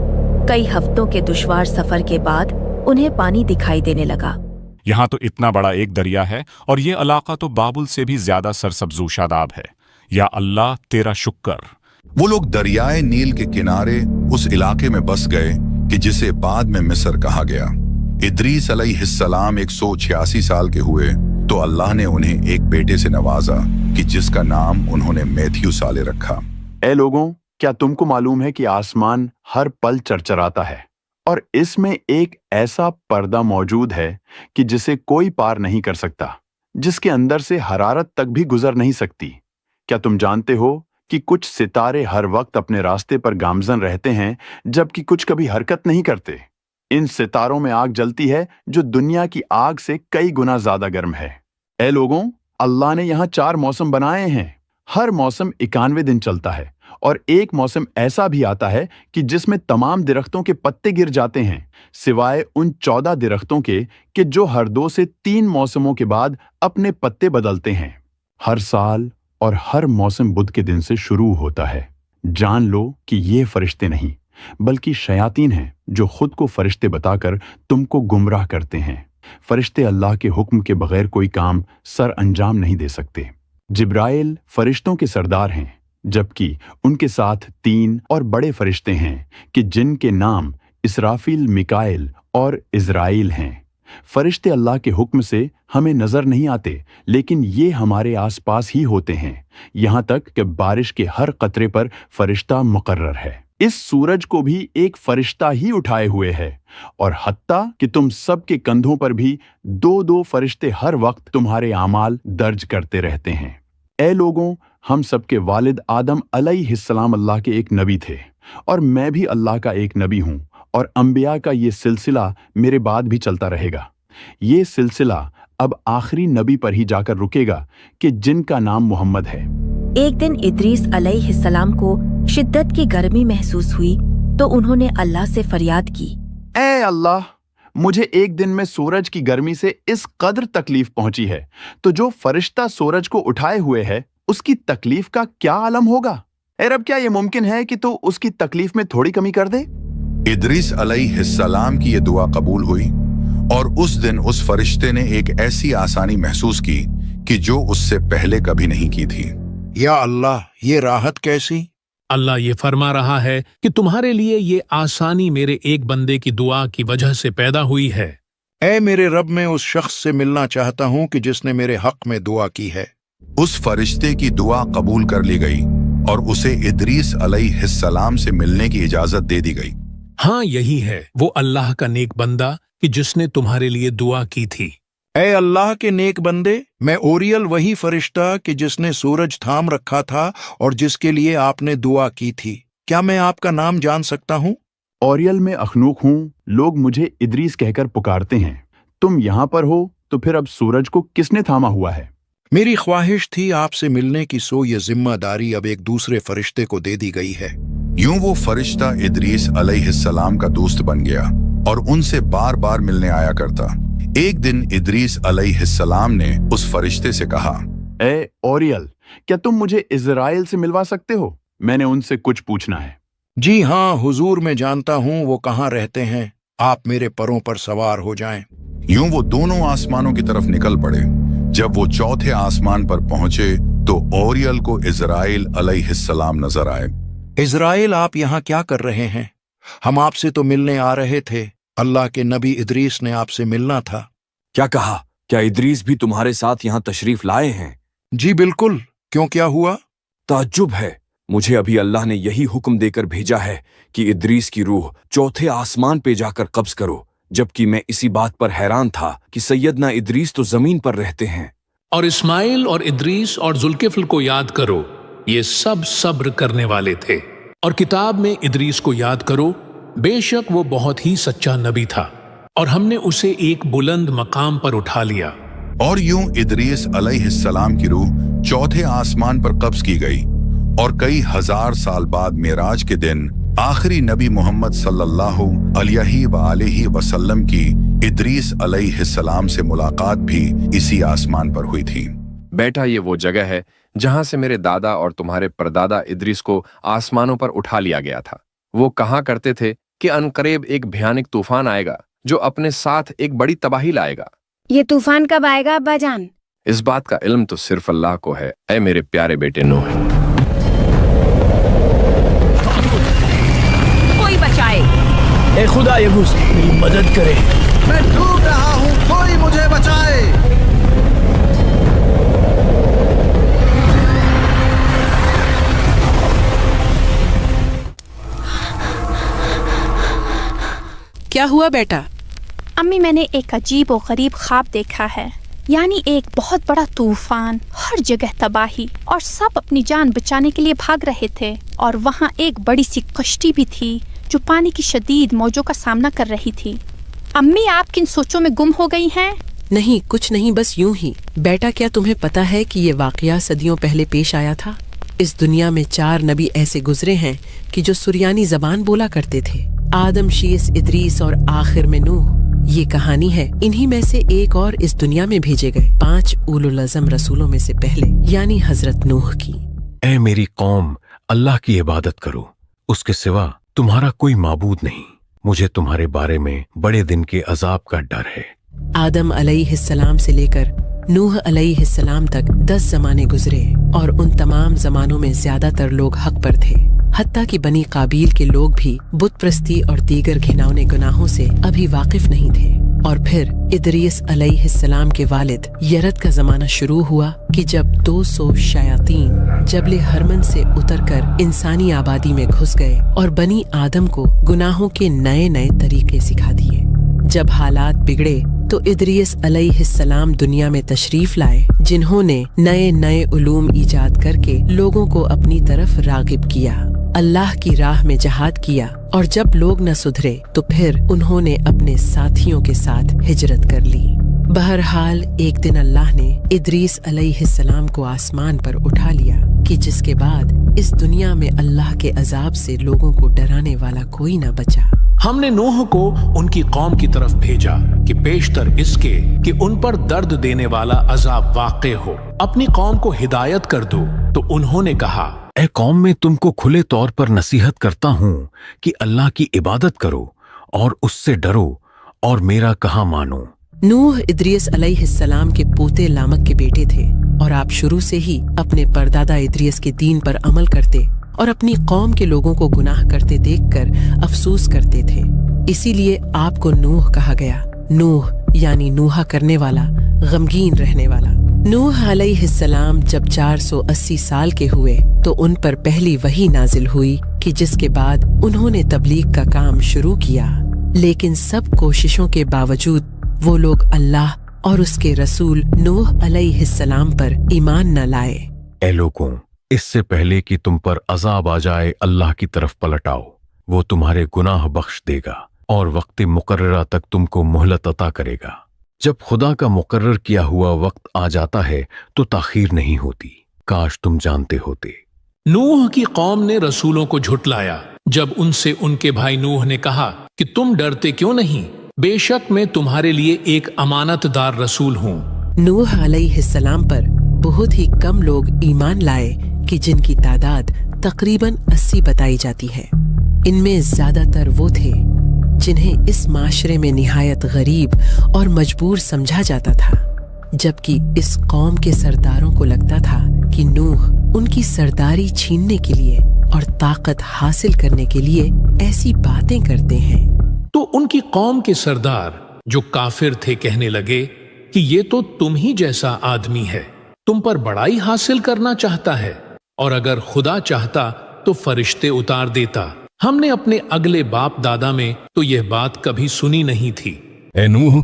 کئی ہفتوں کے دشوار سفر کے بعد انہیں پانی دکھائی دینے لگا۔ یہاں تو اتنا بڑا ایک دریا ہے اور یہ علاقہ تو بابل سے بھی زیادہ سرسبز و شاداب ہے۔ یا اللہ تیرا شکر۔ وہ لوگ دریائے نیل کے کنارے اس علاقے میں بس گئے کہ جسے بعد میں مصر کہا گیا۔ ادریس علیہ السلام 186 سال کے ہوئے تو اللہ نے انہیں ایک بیٹے سے نوازا کہ جس کا نام انہوں نے میتھیو سالے رکھا۔ اے لوگوں، کیا تم کو معلوم ہے کہ آسمان ہر پل چرچراتا ہے اور اس میں ایک ایسا پردہ موجود ہے کہ جسے کوئی پار نہیں کر سکتا، جس کے اندر سے حرارت تک بھی گزر نہیں سکتی؟ کیا تم جانتے ہو कि कुछ सितारे हर वक्त अपने रास्ते पर गामजन रहते हैं जबकि कुछ कभी हरकत नहीं करते। इन सितारों में आग जलती है जो दुनिया की आग से कई गुना ज्यादा गर्म है। ए लोगों, अल्लाह ने यहाँ 4 मौसम बनाए हैं। हर मौसम 91 दिन चलता है और एक मौसम ऐसा भी आता है कि जिसमें तमाम दरख्तों के पत्ते गिर जाते हैं सिवाय उन 14 दरख्तों के कि जो हर 2 से 3 मौसमों के बाद अपने पत्ते बदलते हैं। हर साल और हर मौसम बुध के दिन से शुरू होता है। जान लो कि ये फरिश्ते नहीं बल्कि शयातीन हैं जो खुद को फरिश्ते बताकर तुमको गुमराह करते हैं। फरिश्ते अल्लाह के हुक्म के बगैर कोई काम सर अंजाम नहीं दे सकते। जिब्राइल फरिश्तों के सरदार हैं जबकि उनके साथ 3 और बड़े फरिश्ते हैं कि जिनके नाम इसराफील, मिकाएल और इज़राइल हैं। फरिश्ते अल्लाह के हुक्म से हमें नजर नहीं आते लेकिन ये हमारे आसपास ही होते हैं, यहाँ तक कि बारिश के हर कतरे पर फरिश्ता मुकर्रर है। इस सूरज को भी एक फरिश्ता ही उठाए हुए है और हत्ता कि तुम सब के कंधों पर भी 2-2 फरिश्ते हर वक्त तुम्हारे आमाल दर्ज करते रहते हैं। ए लोगों, हम सबके वालिद आदम अलैहिस्सलाम अल्लाह के एक नबी थे और मैं भी अल्लाह का एक नबी हूँ और अंबिया का ये सिलसिला मेरे बाद भी चलता रहेगा। ये सिलसिला अब आखिरी नबी पर ही जाकर रुकेगा कि जिनका नाम मोहम्मद है। एक दिन इद्रीस अलैहिस्सलाम को शिद्दत की गर्मी महसूस हुई तो उन्होंने अल्लाह से फरियाद की, ए अल्लाह, मुझे एक दिन में सूरज की गर्मी से इस कदर तकलीफ पहुंची है तो जो फरिश्ता सूरज को उठाए हुए है उसकी तकलीफ का क्या आलम होगा। ए रब, क्या ये मुमकिन है कि तू उसकी तकलीफ में थोड़ी कमी कर दे। इद्रीस अलैहिस्सलाम की ये दुआ कबूल हुई और उस दिन उस फरिश्ते ने एक ऐसी आसानी महसूस की कि जो उससे पहले कभी नहीं की थी। या अल्लाह, ये राहत कैसी? अल्लाह ये फरमा रहा है कि तुम्हारे लिए ये आसानी मेरे एक बंदे की दुआ की वजह से पैदा हुई है। ऐ मेरे रब, मैं उस शख्स से मिलना चाहता हूँ कि जिसने मेरे हक में दुआ की है। उस फरिश्ते की दुआ कबूल कर ली गई और उसे इद्रीस अलैहिस्सलाम से मिलने की इजाजत दे दी गई। हाँ, यही है वो अल्लाह का नेक बंदा कि जिसने तुम्हारे लिए दुआ की थी। ऐ अल्लाह के नेक बंदे, मैं ओरियल वही फरिश्ता कि जिसने सूरज थाम रखा था और जिसके लिए आपने दुआ की थी, क्या मैं आपका नाम जान सकता हूँ? ओरियल में अखनूक हूँ, लोग मुझे इद्रीस कहकर पुकारते हैं। तुम यहाँ पर हो तो फिर अब सूरज को किसने थामा हुआ है? मेरी ख्वाहिश थी आपसे मिलने की, सो ये जिम्मेदारी अब एक दूसरे फरिश्ते को दे दी गई है। यूं वो फरिश्ता इद्रीस अलैहिस्सलाम का दोस्त बन गया और उनसे बार बार मिलने आया करता। एक दिन इद्रीस अलैहिस्सलाम ने उस फरिश्ते से कहा, ए ओरियल, क्या तुम मुझे इज़राइल से मिलवा सकते हो? मैंने उनसे कुछ पूछना है। जी हाँ हुजूर, मैं जानता हूँ वो कहाँ रहते हैं। आप मेरे परों पर सवार हो जाएं। यूं वो दोनों आसमानों की तरफ निकल पड़े। जब वो चौथे आसमान पर पहुंचे तो ओरियल को इज़राइल अलैहिस्सलाम नजर आए। इज़राइल, आप यहाँ क्या कर रहे हैं? हम आपसे तो मिलने आ रहे थे। अल्लाह के नबी इद्रीस ने आपसे मिलना था। क्या कहा? क्या इद्रीस भी तुम्हारे साथ यहाँ तशरीफ लाए हैं? जी बिल्कुल। क्यों, क्या हुआ? ताज्जुब है, मुझे अभी अल्लाह ने यही हुक्म देकर भेजा है कि इद्रीस की रूह चौथे आसमान पे जाकर कब्ज करो, जबकि मैं इसी बात पर हैरान था कि सैयदना इद्रीस तो जमीन पर रहते हैं। और इस्माइल और इद्रीस और जुल्किफ्ल को याद करो, ये सब सब्र करने वाले थे। और किताब में इद्रीस को याद करो, बेशक वो बहुत ही सच्चा नबी था और हमने उसे एक बुलंद मकाम पर उठा लिया। और यूं इद्रीस अलैहिस्सलाम की रूह चौथे आसमान पर कब्ज की गई और कई हजार साल बाद मेराज के दिन आखिरी नबी मोहम्मद सल्लल्लाहु अलैहि वसल्लम की इद्रीस अलैहिस्सलाम से मुलाकात भी इसी आसमान पर हुई थी। बेटा, ये वो जगह है जहां से मेरे दादा और तुम्हारे परदादा इद्रीस को आसमानों पर उठा लिया गया था। वो कहा करते थे कि अनकरीब एक भयानक तूफान आएगा जो अपने साथ एक बड़ी तबाही लाएगा। ये तूफान कब आएगा अब्बा जान? इस बात का इल्म तो सिर्फ अल्लाह को है। ऐ मेरे प्यारे बेटे नूह, कोई बचाए। ए खुदा यगूस, मेरी मदद करे, मैं डूब रहा हूँ, कोई मुझे बचाए। क्या हुआ बेटा? अम्मी, मैंने एक अजीब और गरीब ख्वाब देखा है। यानी एक बहुत बड़ा तूफान, हर जगह तबाही और सब अपनी जान बचाने के लिए भाग रहे थे। और वहाँ एक बड़ी सी कश्ती भी थी जो पानी की शदीद मौजों का सामना कर रही थी। अम्मी, आप किन सोचों में गुम हो गई हैं? नहीं, कुछ नहीं, बस यूं ही। बेटा, क्या तुम्हें पता है कि ये वाकया सदियों पहले पेश आया था? इस दुनिया में 4 नबी ऐसे गुजरे हैं कि जो सुरियानी जबान बोला करते थे। आदम, शीस, इदरीस और आखिर में नूह। ये कहानी है इन्हीं में से एक और इस दुनिया में भेजे गए 5 उलुल अज़म रसूलों में से पहले, यानी हजरत नूह की। ऐ मेरी कौम, अल्लाह की इबादत करो, उसके सिवा तुम्हारा कोई माबूद नहीं। मुझे तुम्हारे बारे में बड़े दिन के अजाब का डर है। आदम अलैहिस्सलाम से लेकर नूह अलैहिस्सलाम तक 10 जमाने गुजरे और उन तमाम जमानों में ज्यादातर लोग हक पर थे। हत्ता कि बनी काबील के लोग भी बुत प्रस्ती और दीगर घिनौने गुनाहों से अभी वाकिफ नहीं थे। और फिर इदरीस अलैहिस्सलाम के वालिद यरद का जमाना शुरू हुआ कि जब 200 शयातीन जबले हरमन से उतरकर इंसानी आबादी में घुस गए और बनी आदम को गुनाहों के नए नए तरीके सिखा दिए। जब हालात बिगड़े तो इदरीस अलैहिस्सलाम दुनिया में तशरीफ लाए, जिन्होंने नए नए उलूम इजाद करके लोगों को अपनी तरफ रागिब किया, अल्लाह की राह में जहाद किया। और जब लोग न सुधरे तो फिर उन्होंने अपने साथियों के साथ हिजरत कर ली। बहरहाल एक दिन अल्लाह ने इदरीस अलैहिस्सलाम को आसमान पर उठा लिया कि जिसके बाद इस दुनिया में अल्लाह के अजाब से लोगों को डराने वाला कोई न बचा। हमने नूह को उनकी कौम की तरफ भेजा कि पेशतर इसके कि उन पर दर्द देने वाला अजाब वाक़े हो, अपनी कौम को हिदायत कर दो। तो उन्होंने कहा, ऐ कौम, मैं तुमको खुले तौर पर नसीहत करता हूँ कि अल्लाह की इबादत करो और उससे डरो और मेरा कहाँ मानो। नूह इदरीस अलैहिस्सलाम के पोते लामक के बेटे थे और आप शुरू से ही अपने परदादा इदरीस के दीन पर अमल करते और अपनी कौम के लोगों को गुनाह करते देखकर अफसोस करते थे। इसीलिए आपको नूह कहा गया। नूह यानी नूहा करने वाला, गमगीन रहने वाला। नूह अलैहिस्सलाम जब 480 साल के हुए तो उन पर पहली वही नाजिल हुई कि जिसके बाद उन्होंने तबलीग का काम शुरू किया। लेकिन सब कोशिशों के बावजूद वो लोग अल्लाह और उसके रसूल नूह अलैहिस्सलाम पर ईमान न लाए। ऐ लोगों, इससे पहले कि तुम पर अजाब आ जाए, अल्लाह की तरफ पलट आओ। वो तुम्हारे गुनाह बख्श देगा और वक्त मुकर्ररा तक तुमको मोहलत अता करेगा। जब खुदा का मुकर्रर किया हुआ वक्त आ जाता है तो ताखीर नहीं होती। काश तुम जानते होते। नूह की कौम ने रसूलों को झुटलाया जब उनसे उनके भाई नूह ने कहा कि तुम डरते क्यों नहीं, बेशक मैं तुम्हारे लिए एक अमानतदार रसूल हूँ। नूह अलैहिस्सलाम पर बहुत ही कम लोग ईमान लाए कि जिनकी तादाद तकरीबन 80 बताई जाती है। इनमें ज्यादातर वो थे जिन्हें इस माशरे में निहायत गरीब और मजबूर समझा जाता था, जबकि इस कौम के सरदारों को लगता था कि नूह उनकी सरदारी छीनने के लिए और ताकत हासिल करने के लिए ऐसी बातें करते हैं। तो उनकी कौम के सरदार जो काफिर थे कहने लगे कि ये तो तुम ही जैसा आदमी है, तुम पर बड़ाई हासिल करना चाहता है, और अगर खुदा चाहता तो फरिश्ते उतार देता। हमने अपने अगले बाप दादा में तो यह बात कभी सुनी नहीं थी। ए नूह,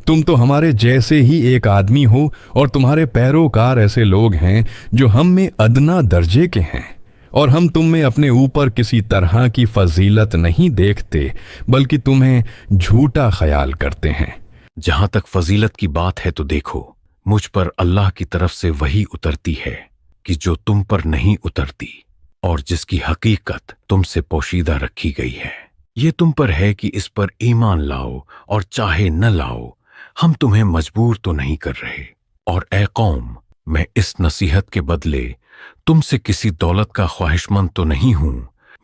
तुम तो हमारे जैसे ही एक आदमी हो और तुम्हारे पैरोकार ऐसे लोग हैं जो हम में अदना दर्जे के हैं, और हम तुम में अपने ऊपर किसी तरह की फजीलत नहीं देखते बल्कि तुम्हें झूठा ख्याल करते हैं। जहां तक फजीलत की बात है तो देखो, मुझ पर अल्लाह की तरफ से वही उतरती है कि जो तुम पर नहीं उतरती, और जिसकी हकीकत तुमसे पोशीदा रखी गई है। ये तुम पर है कि इस पर ईमान लाओ और चाहे न लाओ, हम तुम्हें मजबूर तो नहीं कर रहे। और ए कौम, मैं इस नसीहत के बदले तुमसे किसी दौलत का ख्वाहिशमंद तो नहीं हूं।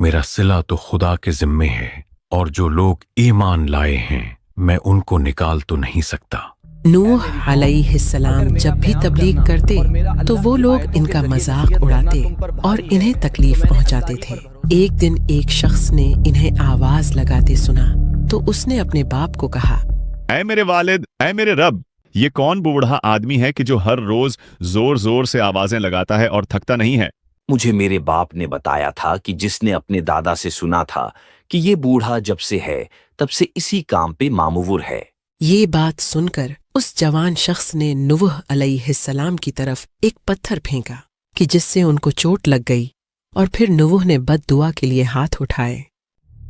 मेरा सिला तो खुदा के जिम्मे है, और जो लोग ईमान लाए हैं मैं उनको निकाल तो नहीं सकता। नूह अलैहिस्सलाम जब भी तबलीग करते तो वो लोग इनका मजाक उड़ाते और इन्हें तकलीफ पहुंचाते थे। एक दिन एक शख्स ने इन्हें आवाज लगाते सुना तो उसने अपने बाप को कहा, ऐ मेरे वालिद, ऐ मेरे रब, ये कौन बूढ़ा आदमी है कि जो हर रोज जोर जोर से आवाजें लगाता है और थकता नहीं है? मुझे मेरे बाप ने बताया था कि जिसने अपने दादा से सुना था कि ये बूढ़ा जब से है तब से इसी काम पे मामूर है। ये बात सुनकर उस जवान शख्स ने नूह अलैहिस्सलाम की तरफ एक पत्थर फेंका कि जिससे उनको चोट लग गई, और फिर नूह ने बद्दुआ के लिए हाथ उठाए।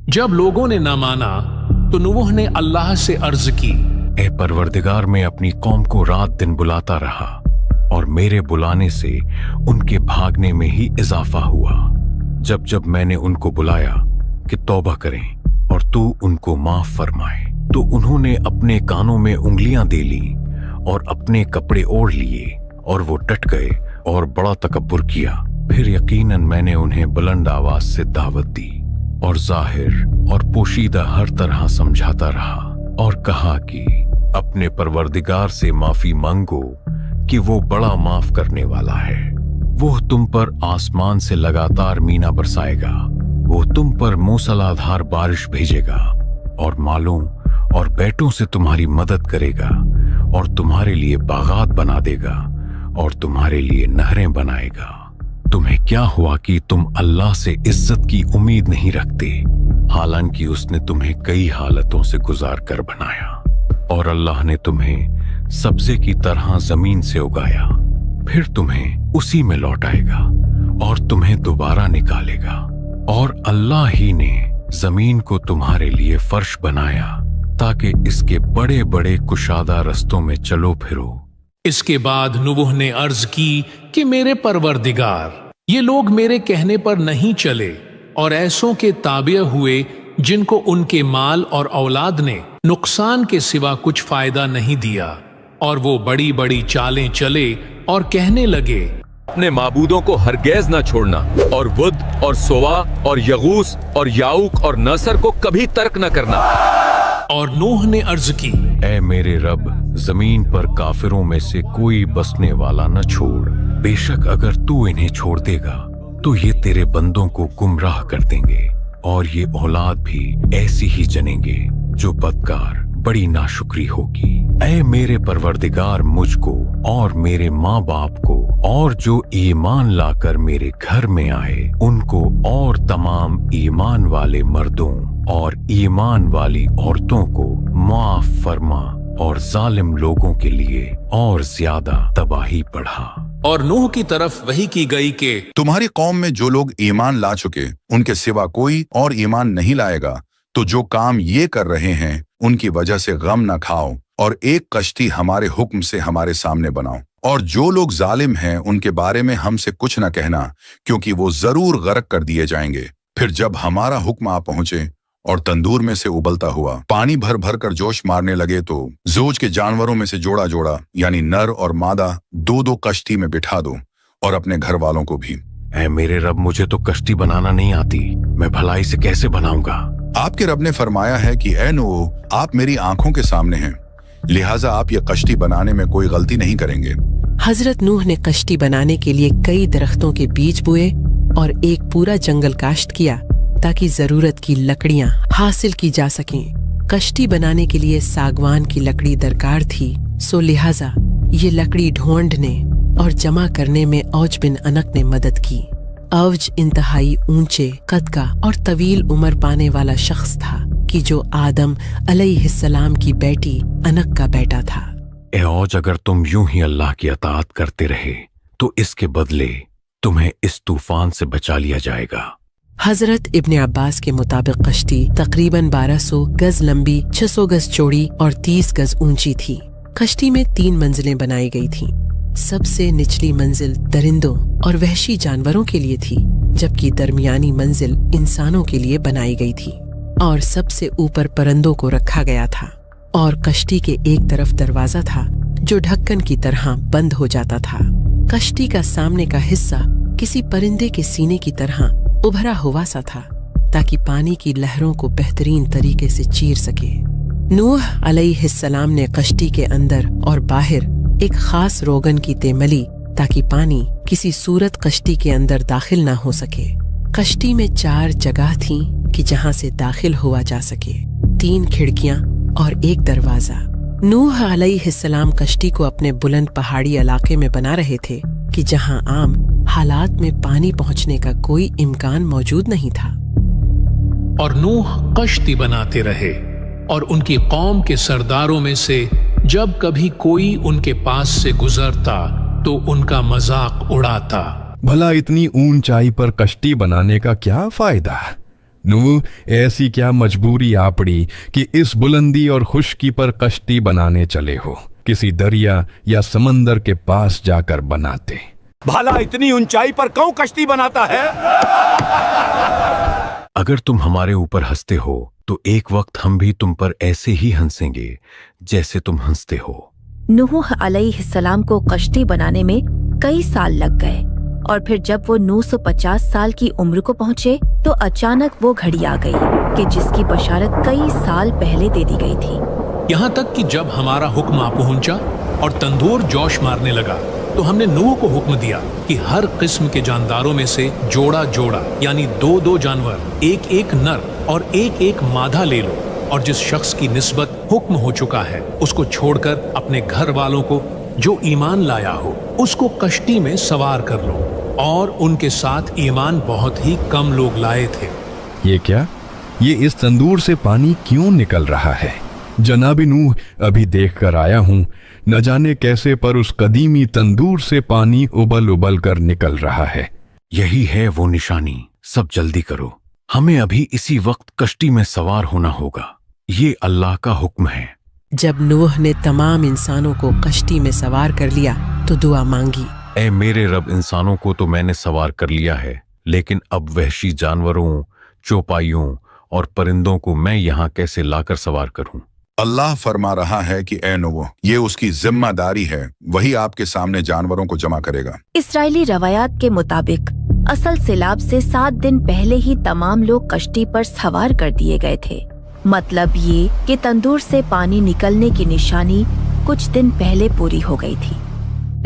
जब लोगों ने न माना तो नूह ने अल्लाह से अर्ज की, ए परवरदिगार, मैं अपनी कौम को रात दिन बुलाता रहा और मेरे बुलाने से उनके भागने में ही इजाफा हुआ। जब जब मैंने उनको बुलाया कि तौबा करें और तू उनको माफ फरमाए, तो उन्होंने अपने कानों में उंगलियां दे ली और अपने कपड़े ओढ़ लिए और वो डट गए और बड़ा तकब्बुर किया। फिर यकीनन मैंने उन्हें बुलंद आवाज से दावत दी और जाहिर और पोशीदा हर तरह समझाता रहा और कहा कि अपने परवरदिगार से माफी मांगो कि वो बड़ा माफ करने वाला है। वो तुम पर आसमान से लगातार मीना बरसाएगा, वो तुम पर मूसलाधार बारिश भेजेगा और मालों और बेटों से तुम्हारी मदद करेगा और तुम्हारे लिए बागात बना देगा और तुम्हारे लिए नहरें बनाएगा। तुम्हें क्या हुआ कि तुम अल्लाह से इज्जत की उम्मीद नहीं रखते, हालांकि उसने तुम्हें कई हालतों से गुजार कर बनाया और अल्लाह ने तुम्हें सब्जे की तरह जमीन से उगाया, फिर तुम्हें उसी में लौटाएगा और तुम्हें दोबारा निकालेगा। और अल्लाह ही ने जमीन को तुम्हारे लिए फर्श बनाया ताकि इसके बड़े बड़े कुशादा रस्तों में चलो फिरो। इसके बाद नूह ने अर्ज की कि मेरे परवरदिगार, ये लोग मेरे कहने पर नहीं चले और ऐसों के ताबे हुए जिनको उनके माल और औलाद ने नुकसान के सिवा कुछ फायदा नहीं दिया, और वो बड़ी बड़ी चालें चले और कहने लगे, अपने माबूदों को हरगिज़ न छोड़ना और वुद और सोवा और यगूस और याऊक और नसर को कभी तर्क न करना। और नूह ने अर्ज की, ऐ मेरे रब, जमीन पर काफिरों में से कोई बसने वाला न छोड़। बेशक अगर तू इन्हें छोड़ देगा तो ये तेरे बंदों को गुमराह कर देंगे और ये औलाद भी ऐसी ही जनेंगे जो बदकार बड़ी नाशुक्री होगी। ऐ मेरे परवरदिगार, मुझको और मेरे माँ बाप को और जो ईमान लाकर मेरे घर में आए उनको और तमाम ईमान वाले मर्दों और ईमान वाली औरतों को माफ फरमा और जालिम लोगों के लिए और ज्यादा तबाही बढ़ा। और नूह की तरफ वही की गई कि तुम्हारी कौम में जो लोग ईमान ला चुके उनके सिवा कोई और ईमान नहीं लाएगा, तो जो काम ये कर रहे हैं उनकी वजह से गम न खाओ और एक कश्ती हमारे हुक्म से हमारे सामने बनाओ। और जो लोग जालिम हैं उनके बारे में हमसे कुछ न कहना, क्योंकि वो जरूर गर्क कर दिए जाएंगे। फिर जब हमारा हुक्म आ पहुंचे और तंदूर में से उबलता हुआ पानी भर भर कर जोश मारने लगे, तो जोज के जानवरों में से जोड़ा जोड़ा यानी नर और मादा दो दो कश्ती में बिठा दो और अपने घर वालों को भी। ऐ मेरे रब, मुझे तो कश्ती बनाना नहीं आती, मैं भलाई से कैसे बनाऊंगा? आपके रब ने फरमाया है कि ऐ नूह, आप मेरी आंखों के सामने हैं, लिहाजा आप ये कश्ती बनाने में कोई गलती नहीं करेंगे। हजरत नूह ने कश्ती बनाने के लिए कई दरख्तों के बीज बोए और एक पूरा जंगल काश्त किया ताकि जरूरत की लकड़ियां हासिल की जा सकें। कश्ती बनाने के लिए सागवान की लकड़ी दरकार थी, सो लिहाजा ये लकड़ी ढूंढने और जमा करने में औज बिन अनक ने मदद की। औज इंतहाई ऊंचे कद का और तवील उम्र पाने वाला शख्स था कि जो आदम अलैहिस्सलाम की बेटी अनक का बेटा था। ए औज, अगर तुम यूं ही अल्लाह की अताअत करते रहे तो इसके बदले तुम्हें इस तूफान से बचा लिया जाएगा। हजरत इब्ने अब्बास के मुताबिक कश्ती तकरीबन 1200 गज लंबी, 600 गज चौड़ी और 30 गज ऊंची थी। कश्ती में 3 मंजिलें बनाई गई थीं। सबसे निचली मंजिल दरिंदों और वहशी जानवरों के लिए थी, जबकि दरमियानी मंजिल इंसानों के लिए बनाई गई थी और सबसे ऊपर परिंदों को रखा गया था। और कश्ती के एक तरफ दरवाजा था जो ढक्कन की तरह बंद हो जाता था। कश्ती का सामने का हिस्सा किसी परिंदे के सीने की तरह उभरा हुआ सा था ताकि पानी की लहरों को बेहतरीन तरीके से चीर सके। नूह अलैहिस्सलाम ने कश्ती के अंदर और बाहर एक खास रोगन की तेमली ताकि पानी किसी सूरत कश्ती के अंदर दाखिल ना हो सके। कश्ती में 4 जगह थीं कि जहां से दाखिल हुआ जा सके, 3 खिड़कियां और 1 दरवाजा। नूह अलैहिस्सलाम कश्ती को अपने बुलंद पहाड़ी इलाके में बना रहे थे कि जहां आम हालात में पानी पहुंचने का कोई इम्कान मौजूद नहीं था। और नूह कश्ती बनाते रहे और उनकी कौम के सरदारों में से जब कभी कोई उनके पास से गुजरता तो उनका मजाक उड़ाता। भला इतनी ऊंचाई पर कश्ती बनाने का क्या फायदा? नूह, ऐसी क्या मजबूरी आ पड़ी कि इस बुलंदी और खुश्की पर कश्ती बनाने चले हो? किसी दरिया या समंदर के पास जाकर बनाते। भला इतनी ऊंचाई पर कौन कश्ती बनाता है? अगर तुम हमारे ऊपर हंसते हो तो एक वक्त हम भी तुम पर ऐसे ही हंसेंगे जैसे तुम हंसते हो। नूह अलैहिस्सलाम को कश्ती बनाने में कई साल लग गए और फिर जब वो 950 साल की उम्र को पहुँचे तो अचानक वो घड़ी आ गई कि जिसकी बशारत कई साल पहले दे दी गई थी। यहाँ तक कि जब हमारा हुक्म आ पहुंचा और तंदूर जोश मारने लगा तो हमने नूह को हुक्म दिया कि हर किस्म के जानदारों में से जोड़ा जोड़ा यानी 2-2 जानवर, एक एक नर और एक एक मादा ले लो, और जिस शख्स की निस्बत हुक्म हो चुका है उसको छोड़कर अपने घर वालों को जो ईमान लाया हो उसको कश्ती में सवार कर लो। और उनके साथ ईमान बहुत ही कम लोग लाए थे। ये क्या? ये इस तंदूर से पानी क्यों निकल रहा है? जनाब नूह, अभी देख कर आया हूँ, न जाने कैसे पर उस कदीमी तंदूर से पानी उबल उबल कर निकल रहा है। यही है वो निशानी। सब जल्दी करो, हमें अभी इसी वक्त कश्ती में सवार होना होगा। ये अल्लाह का हुक्म है। जब नूह ने तमाम इंसानों को कश्ती में सवार कर लिया तो दुआ मांगी, ए मेरे रब, इंसानों को तो मैंने सवार कर लिया है, लेकिन अब वहशी जानवरों, चौपाइयों और परिंदों को मैं यहाँ कैसे लाकर सवार करूं? अल्लाह फरमा रहा है कि ए नूह, ये उसकी जिम्मेदारी है, वही आपके सामने जानवरों को जमा करेगा। इस्राएली रवायात के मुताबिक असल सैलाब से 7 दिन पहले ही तमाम लोग कश्ती पर सवार कर दिए गए थे। मतलब ये कि तंदूर से पानी निकलने की निशानी कुछ दिन पहले पूरी हो गई थी।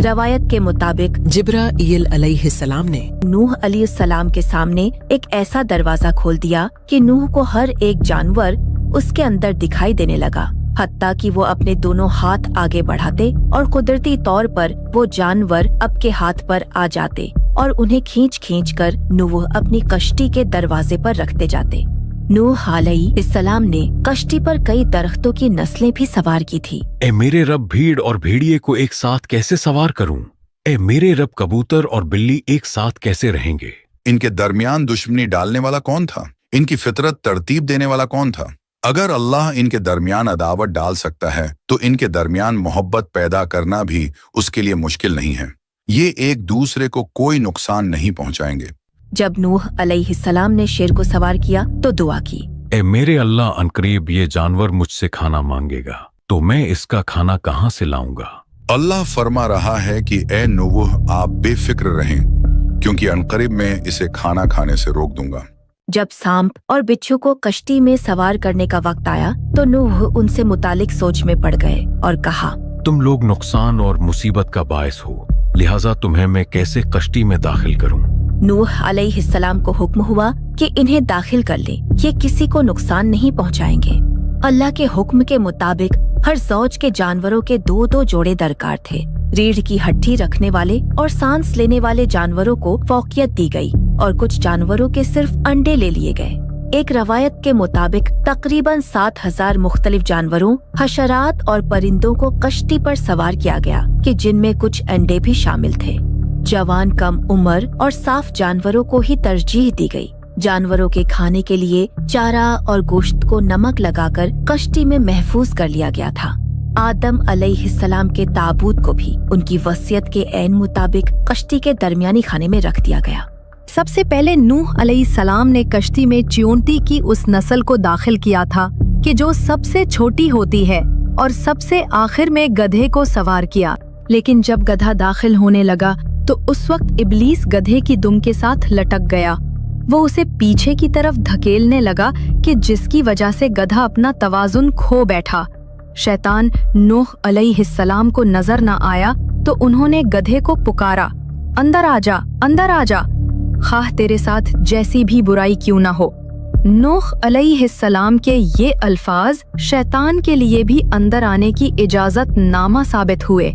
रवायत के मुताबिक जिब्राईल अलैहिस्सलाम ने नूह अलैहिस्सलाम के सामने एक ऐसा दरवाजा खोल दिया कि नूह को हर एक जानवर उसके अंदर दिखाई देने लगा, हत्ता कि वो अपने दोनों हाथ आगे बढ़ाते और कुदरती तौर पर वो जानवर अब के हाथ पर आ जाते और उन्हें खींच खींच कर नूह अपनी कश्ती के दरवाजे पर रखते जाते। नूह अलैहिस्सलाम ने कश्ती पर कई दरख्तों की नस्लें भी सवार की थी। ए मेरे रब, भीड़ और भेड़िए को एक साथ कैसे सवार करूं? ए मेरे रब, कबूतर और बिल्ली एक साथ कैसे रहेंगे? इनके दरमियान दुश्मनी डालने वाला कौन था? इनकी फितरत तरतीब देने वाला कौन था? अगर अल्लाह इनके दरमियान अदावत डाल सकता है तो इनके दरमियान मोहब्बत पैदा करना भी उसके लिए मुश्किल नहीं है। ये एक दूसरे को कोई नुकसान नहीं पहुंचाएंगे। जब नूह अलैहिस्सलाम ने शेर को सवार किया तो दुआ की, ए मेरे अल्लाह, अनकरीब ये जानवर मुझसे खाना मांगेगा तो मैं इसका खाना कहाँ से लाऊंगा? अल्लाह फरमा रहा है कि ए नूह, आप बेफिक्र रहें, क्योंकि अनकरीब मैं इसे खाना खाने से रोक दूंगा। जब सांप और बिच्छू को कश्ती में सवार करने का वक्त आया तो नूह उनसे मुतालिक सोच में पड़ गए और कहा, तुम लोग नुकसान और मुसीबत का बायस हो, लिहाजा तुम्हें मैं कैसे कश्ती में दाखिल करूं? नूह अलैहिस्सलाम को हुक्म हुआ कि इन्हें दाखिल कर ले, ये किसी को नुकसान नहीं पहुंचाएंगे। अल्लाह के हुक्म के मुताबिक हर जौज के जानवरों के 2-2 जोड़े दरकार थे। रीढ़ की हड्डी रखने वाले और सांस लेने वाले जानवरों को फौकियत दी गई और कुछ जानवरों के सिर्फ अंडे ले लिए गए। एक रवायत के मुताबिक तकरीबन 7000 मुख्तलिफ जानवरों, हशरात और परिंदों को कश्ती पर सवार किया गया कि जिनमें कुछ अंडे भी शामिल थे। जवान, कम उम्र और साफ जानवरों को ही तरजीह दी गई। जानवरों के खाने के लिए चारा और गोश्त को नमक लगाकर कश्ती में महफूज कर लिया गया था। आदम अलैहिस्सलाम के ताबूत को भी उनकी वसीयत के ऐन मुताबिक कश्ती के दरमियानी खाने में रख दिया गया। सबसे पहले नूह अलैहिस्सलाम ने कश्ती में च्योंटी की उस नस्ल को दाखिल किया था कि जो सबसे छोटी होती है, और सबसे आखिर में गधे को सवार किया। लेकिन जब गधा दाखिल होने लगा तो उस वक्त इब्लीस गधे की दुम के साथ लटक गया। वो उसे पीछे की तरफ धकेलने लगा कि जिसकी वजह से गधा अपना तवाजुन खो बैठा। शैतान नूह अलैहिस्सलाम को नजर न आया तो उन्होंने गधे को पुकारा, अंदर आजा, अंदर आजा, खाह तेरे साथ जैसी भी बुराई क्यों न हो। नूह अलैहिस्सलाम के ये अल्फाज शैतान के लिए भी अंदर आने की इजाजत नामा साबित हुए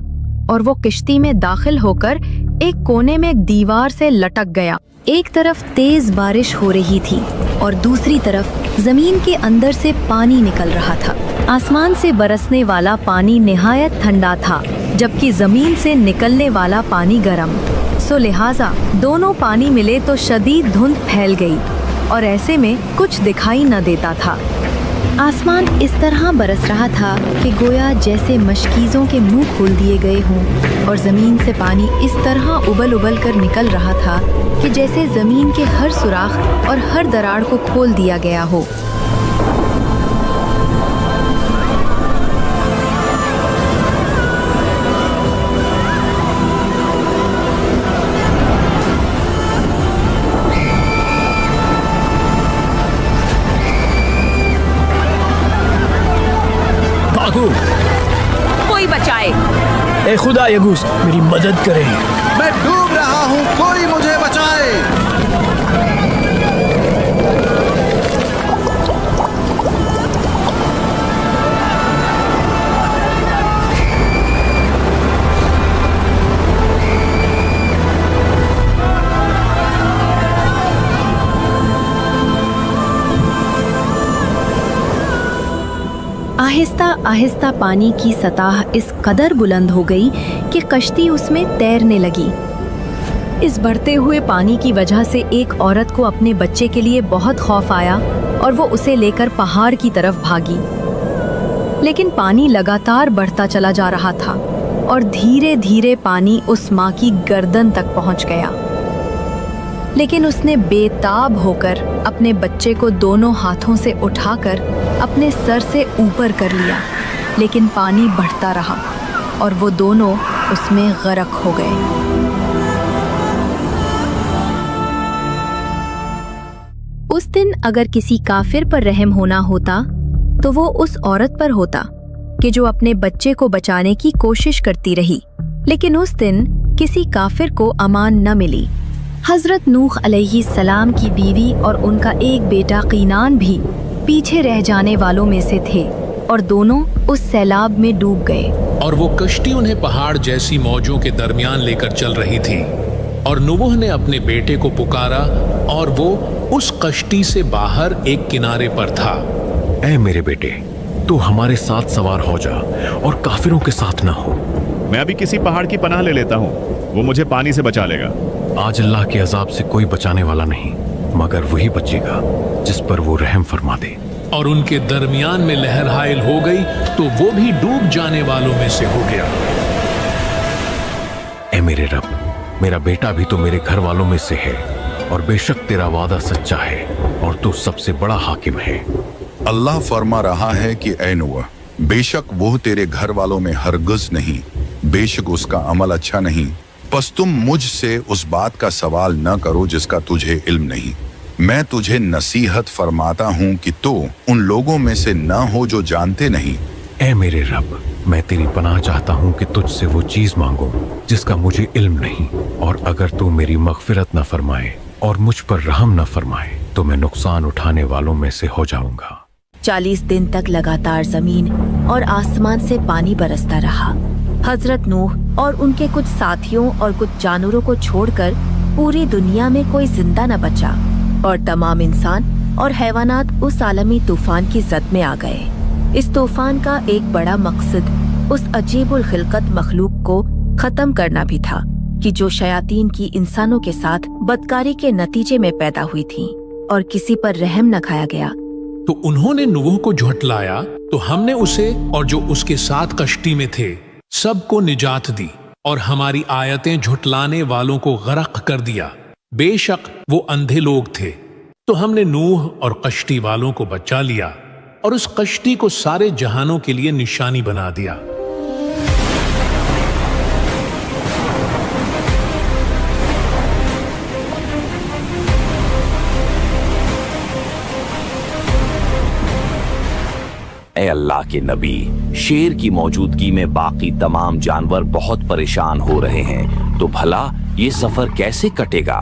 और वो किश्ती में दाखिल होकर एक कोने में दीवार से लटक गया। एक तरफ तेज बारिश हो रही थी और दूसरी तरफ जमीन के अंदर से पानी निकल रहा था। आसमान से बरसने वाला पानी निहायत ठंडा था, जबकि जमीन से निकलने वाला पानी गर्म। सो लिहाजा दोनों पानी मिले तो शदीद धुंध फैल गई और ऐसे में कुछ दिखाई न देता था। आसमान इस तरह बरस रहा था कि गोया जैसे मशकीज़ों के मुंह खोल दिए गए हों, और ज़मीन से पानी इस तरह उबल उबल कर निकल रहा था कि जैसे ज़मीन के हर सुराख और हर दरार को खोल दिया गया हो। कोई बचाए। ए खुदा यगूस, मेरी मदद करे। मैं डूब रहा हूँ, कोई मुझे बचाए। आहिस्ता आहिस्ता पानी की सतह इस कदर बुलंद हो गई कि कश्ती उसमें तैरने लगी। इस बढ़ते हुए पानी की वजह से एक औरत को अपने बच्चे के लिए बहुत खौफ आया और वो उसे लेकर पहाड़ की तरफ भागी। लेकिन पानी लगातार बढ़ता चला जा रहा था और धीरे धीरे पानी उस माँ की गर्दन तक पहुँच गया। लेकिन उसने बेताब होकर अपने बच्चे को दोनों हाथों से उठाकर अपने सर से ऊपर कर लिया, लेकिन पानी बढ़ता रहा और वो दोनों उसमें गर्क हो गए। उस दिन अगर किसी काफिर पर रहम होना होता तो वो उस औरत पर होता कि जो अपने बच्चे को बचाने की कोशिश करती रही, लेकिन उस दिन किसी काफिर को अमान न मिली। हजरत नूह अलैहिस्सलाम की बीवी और उनका एक बेटा कीनान भी पीछे रह जाने वालों में से थे और दोनों उस सैलाब में डूब गए। और वो कश्ती उन्हें पहाड़ जैसी मौजों के दरमियान लेकर चल रही थी, और नूह ने अपने बेटे को पुकारा और वो उस कश्ती से बाहर एक किनारे पर था। ऐ मेरे बेटे, तू हमारे साथ सवार हो जा और काफिरों के साथ ना हो। मैं अभी किसी पहाड़ की पनाह ले लेता हूँ, वो मुझे पानी से बचा लेगा। आज अल्लाह के अजाब से कोई बचाने वाला नहीं, मगर वही बचेगा जिस पर वो रहम फरमा दे। और उनके दरमियान में लहर हायल हो गई तो वो भी डूब जाने वालों में से हो गया। ऐ मेरे रब, मेरा बेटा भी तो मेरे घर वालों में से है, और बेशक तेरा वादा सच्चा है और तू सबसे बड़ा हाकिम है। अल्लाह फरमा रहा है कि ऐ नूह, बेशक वो तेरे घर वालों में हरगिज़ नहीं, बेशक उसका अमल अच्छा नहीं। बस तुम मुझसे उस बात का सवाल न करो जिसका तुझे इल्म नहीं। मैं तुझे नसीहत फरमाता हूँ कि तू उन लोगों में से न हो जो जानते नहीं। ऐ मेरे रब, मैं तेरी पनाह चाहता हूँ कि तुझसे वो चीज मांगूं जिसका मुझे इल्म नहीं, और अगर तू मेरी मगफिरत न फरमाए और मुझ पर रहम न फरमाए तो मैं नुकसान उठाने वालों में से हो जाऊंगा। 40 दिन तक लगातार जमीन और आसमान से पानी बरसता रहा। हजरत नूह और उनके कुछ साथियों और कुछ जानवरों को छोड़कर पूरी दुनिया में कोई जिंदा न बचा, और तमाम इंसान और हैवानात उस आलमी तूफान की जद में आ गए। इस तूफान का एक बड़ा मकसद उस अजीबुल खिलकत मखलूक को खत्म करना भी था कि जो शयातीन की इंसानों के साथ बदकारी के नतीजे में पैदा हुई थी, और किसी पर रहम न खाया गया। तो उन्होंने नूह को झुठलाया तो हमने उसे और जो उसके साथ कश्ती में थे सबको निजात दी, और हमारी आयतें झुठलाने वालों को गर्क कर दिया। बेशक वो अंधे लोग थे। तो हमने नूह और कश्ती वालों को बचा लिया और उस कश्ती को सारे जहानों के लिए निशानी बना दिया। ए अल्लाह के नबी, शेर की मौजूदगी में बाकी तमाम जानवर बहुत परेशान हो रहे हैं, तो भला ये सफर कैसे कटेगा?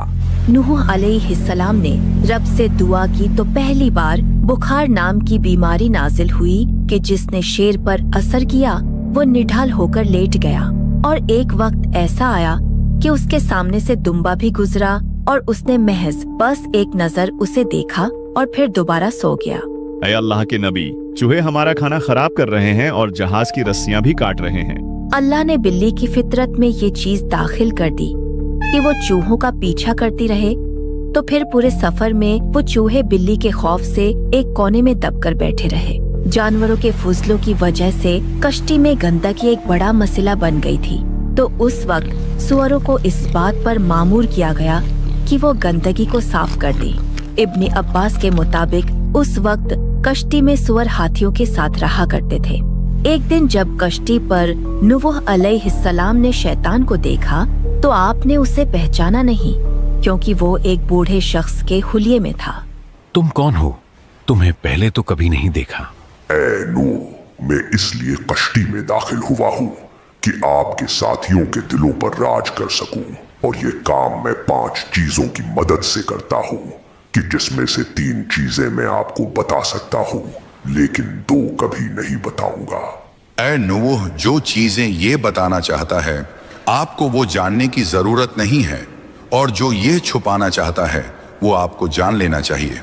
नूह अलैहिस्सलाम ने रब से दुआ की तो पहली बार बुखार नाम की बीमारी नाजिल हुई कि जिसने शेर पर असर किया। वो निढाल होकर लेट गया, और एक वक्त ऐसा आया कि उसके सामने से दुम्बा भी गुजरा और उसने महज बस एक नजर उसे देखा और फिर दोबारा सो गया। ऐ अल्लाह के नबी, चूहे हमारा खाना खराब कर रहे हैं और जहाज की रस्सियां भी काट रहे हैं। अल्लाह ने बिल्ली की फितरत में ये चीज दाखिल कर दी कि वो चूहों का पीछा करती रहे। तो फिर पूरे सफर में वो चूहे बिल्ली के खौफ से एक कोने में दबकर बैठे रहे। जानवरों के फुजलों की वजह से कश्ती में गंदगी एक बड़ा मसला बन गई थी। तो उस वक्त सुअरों को इस बात पर मामूर किया गया कि वो गंदगी को साफ कर दे। इब्ने अब्बास के मुताबिक उस वक्त कश्ती में सुअर हाथियों के साथ रहा करते थे। एक दिन जब कश्ती पर नूह अलैहिस्सलाम ने शैतान को देखा तो आपने उसे पहचाना नहीं, क्योंकि वो एक बूढ़े शख्स के हुलिये में था। तुम कौन हो? तुम्हें पहले तो कभी नहीं देखा। ऐ नूह, मैं इसलिए कश्ती में दाखिल हुआ हूँ कि आपके साथियों के दिलों पर राज कर सकूं, और ये काम मैं 5 चीजों की मदद से करता हूँ कि जिसमें से 3 चीजें मैं आपको बता सकता हूँ, लेकिन 2 कभी नहीं बताऊंगा। ऐ नूह, जो चीजें ये बताना चाहता है आपको वो जानने की जरूरत नहीं है, और जो ये छुपाना चाहता है वो आपको जान लेना चाहिए।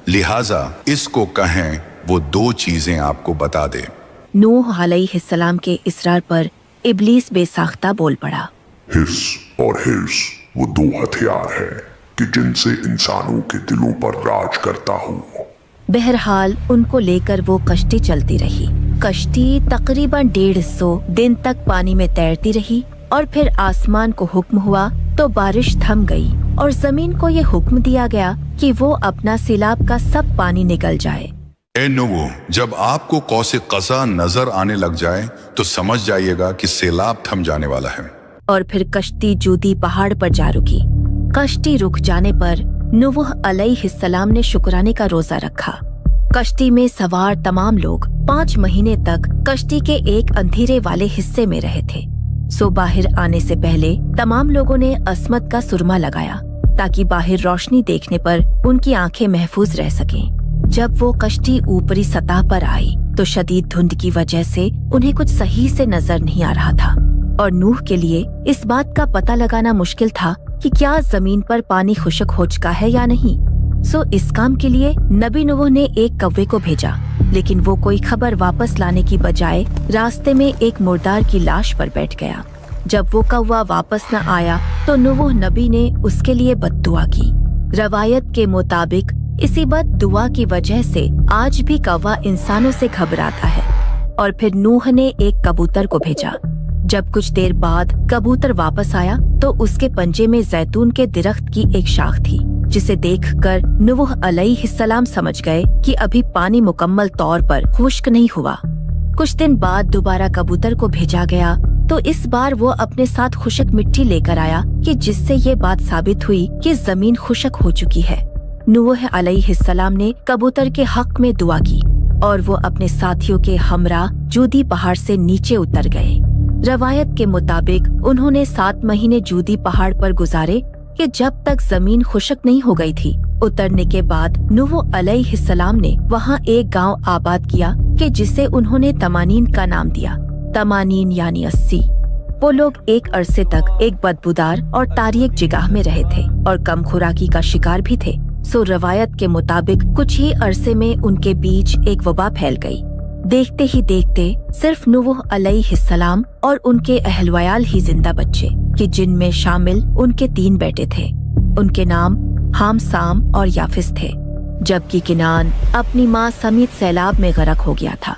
लिहाजा इसको कहें वो 2 चीजें आपको बता दे। नूह अलैहिस्सलाम के इसरार पर इब्लीस बेसाख्ता बोल पड़ा। हिस और हिर्स वो 2 हथियार हैं कि जिनसे इंसानों के दिलों पर राज करता हूँ। बहरहाल उनको लेकर वो कश्ती चलती रही। कश्ती तकरीबन 150 दिन तक पानी में तैरती रही और फिर आसमान को हुक्म हुआ तो बारिश थम गई और जमीन को ये हुक्म दिया गया कि वो अपना सिलाब का सब पानी निगल जाए। ए नूह, जब आपको कौसे कज़ा नजर आने लग जाए तो समझ जाइएगा कि सैलाब थम जाने वाला है। और फिर कश्ती जूदी पहाड़ पर जा रुकी। कश्ती रुक जाने पर नूह अलैहिस्सलाम ने शुक्राने का रोजा रखा। कश्ती में सवार तमाम लोग 5 महीने तक कश्ती के एक अंधेरे वाले हिस्से में रहे थे। सो बाहर आने से पहले तमाम लोगों ने अस्मत का सुरमा लगाया ताकि बाहर रोशनी देखने पर उनकी आंखें महफूज रह सकें। जब वो कश्ती ऊपरी सतह पर आई तो शदीद धुंध की वजह से उन्हें कुछ सही से नजर नहीं आ रहा था और नूह के लिए इस बात का पता लगाना मुश्किल था कि क्या जमीन पर पानी खुश्क हो चुका है या नहीं। सो इस काम के लिए नबी नूह ने एक कौवे को भेजा, लेकिन वो कोई खबर वापस लाने की बजाय रास्ते में एक मुर्दार की लाश पर बैठ गया। जब वो कौवा वापस न आया तो नूह नबी ने उसके लिए बद्दुआ की। रवायत के मुताबिक इसी बद्दुआ की वजह से आज भी कौवा इंसानों से घबराता है। और फिर नूह ने एक कबूतर को भेजा। जब कुछ देर बाद कबूतर वापस आया तो उसके पंजे में जैतून के दरख्त की एक शाख थी, जिसे देखकर नूह अलैहिस्सलाम समझ गए कि अभी पानी मुकम्मल तौर पर खुश्क नहीं हुआ। कुछ दिन बाद दोबारा कबूतर को भेजा गया तो इस बार वो अपने साथ खुश्क मिट्टी लेकर आया कि जिससे ये बात साबित हुई कि जमीन खुश्क हो चुकी है। नूह अलैहिस्सलाम ने कबूतर के हक में दुआ की और वो अपने साथियों के हमरा जूदी पहाड़ से नीचे उतर गए। रवायत के मुताबिक उन्होंने 7 महीने जूदी पहाड़ पर गुजारे कि जब तक जमीन खुश्क नहीं हो गई थी। उतरने के बाद नूह अलैहिस्सलाम ने वहाँ एक गांव आबाद किया कि जिसे उन्होंने तमानीन का नाम दिया। तमानीन यानी 80। वो लोग एक अरसे तक एक बदबूदार और तारीक जगह में रहे थे और कम खुराकी का शिकार भी थे। सो रवायत के मुताबिक कुछ ही अरसे में उनके बीच एक वबा फैल गई। देखते ही देखते सिर्फ नूह अलैहिस्सलाम और उनके अहलवयाल ही जिंदा बचे कि जिनमें शामिल उनके 3 बेटे थे। उनके नाम हाम, साम और याफिस थे, जबकि किनान अपनी माँ समेत सैलाब में गरक हो गया था।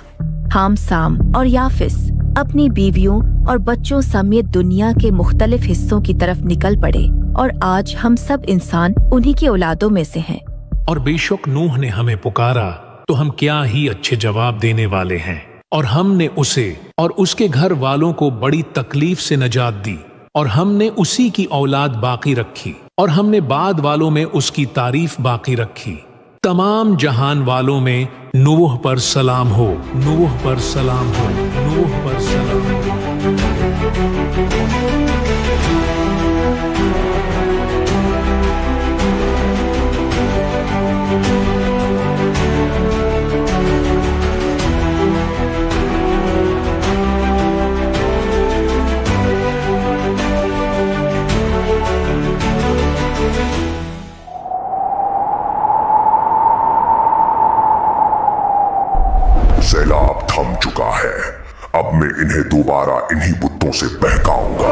हाम, साम और याफिस अपनी बीवियों और बच्चों समेत दुनिया के मुख्तलिफ हिस्सों की तरफ निकल पड़े और आज हम सब इंसान उन्हीं की औलादों में से हैं। और बेशक नूह ने हमें पुकारा तो हम क्या ही अच्छे जवाब देने वाले हैं, और हमने उसे और उसके घर वालों को बड़ी तकलीफ से नजात दी, और हमने उसी की औलाद बाकी रखी, और हमने बाद वालों में उसकी तारीफ बाकी रखी। तमाम जहान वालों में नूह पर सलाम हो, नूह पर सलाम हो, नूह पर सलाम हो। दोबारा इन्हीं बुतों से बहकाऊंगा।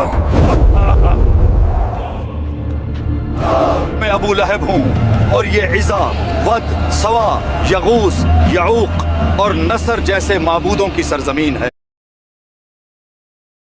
मैं अबू लहब हूँ और ये इज़ा, वद, सवा, यगूस, याऊक और नसर जैसे माबूदों की सरजमीन है।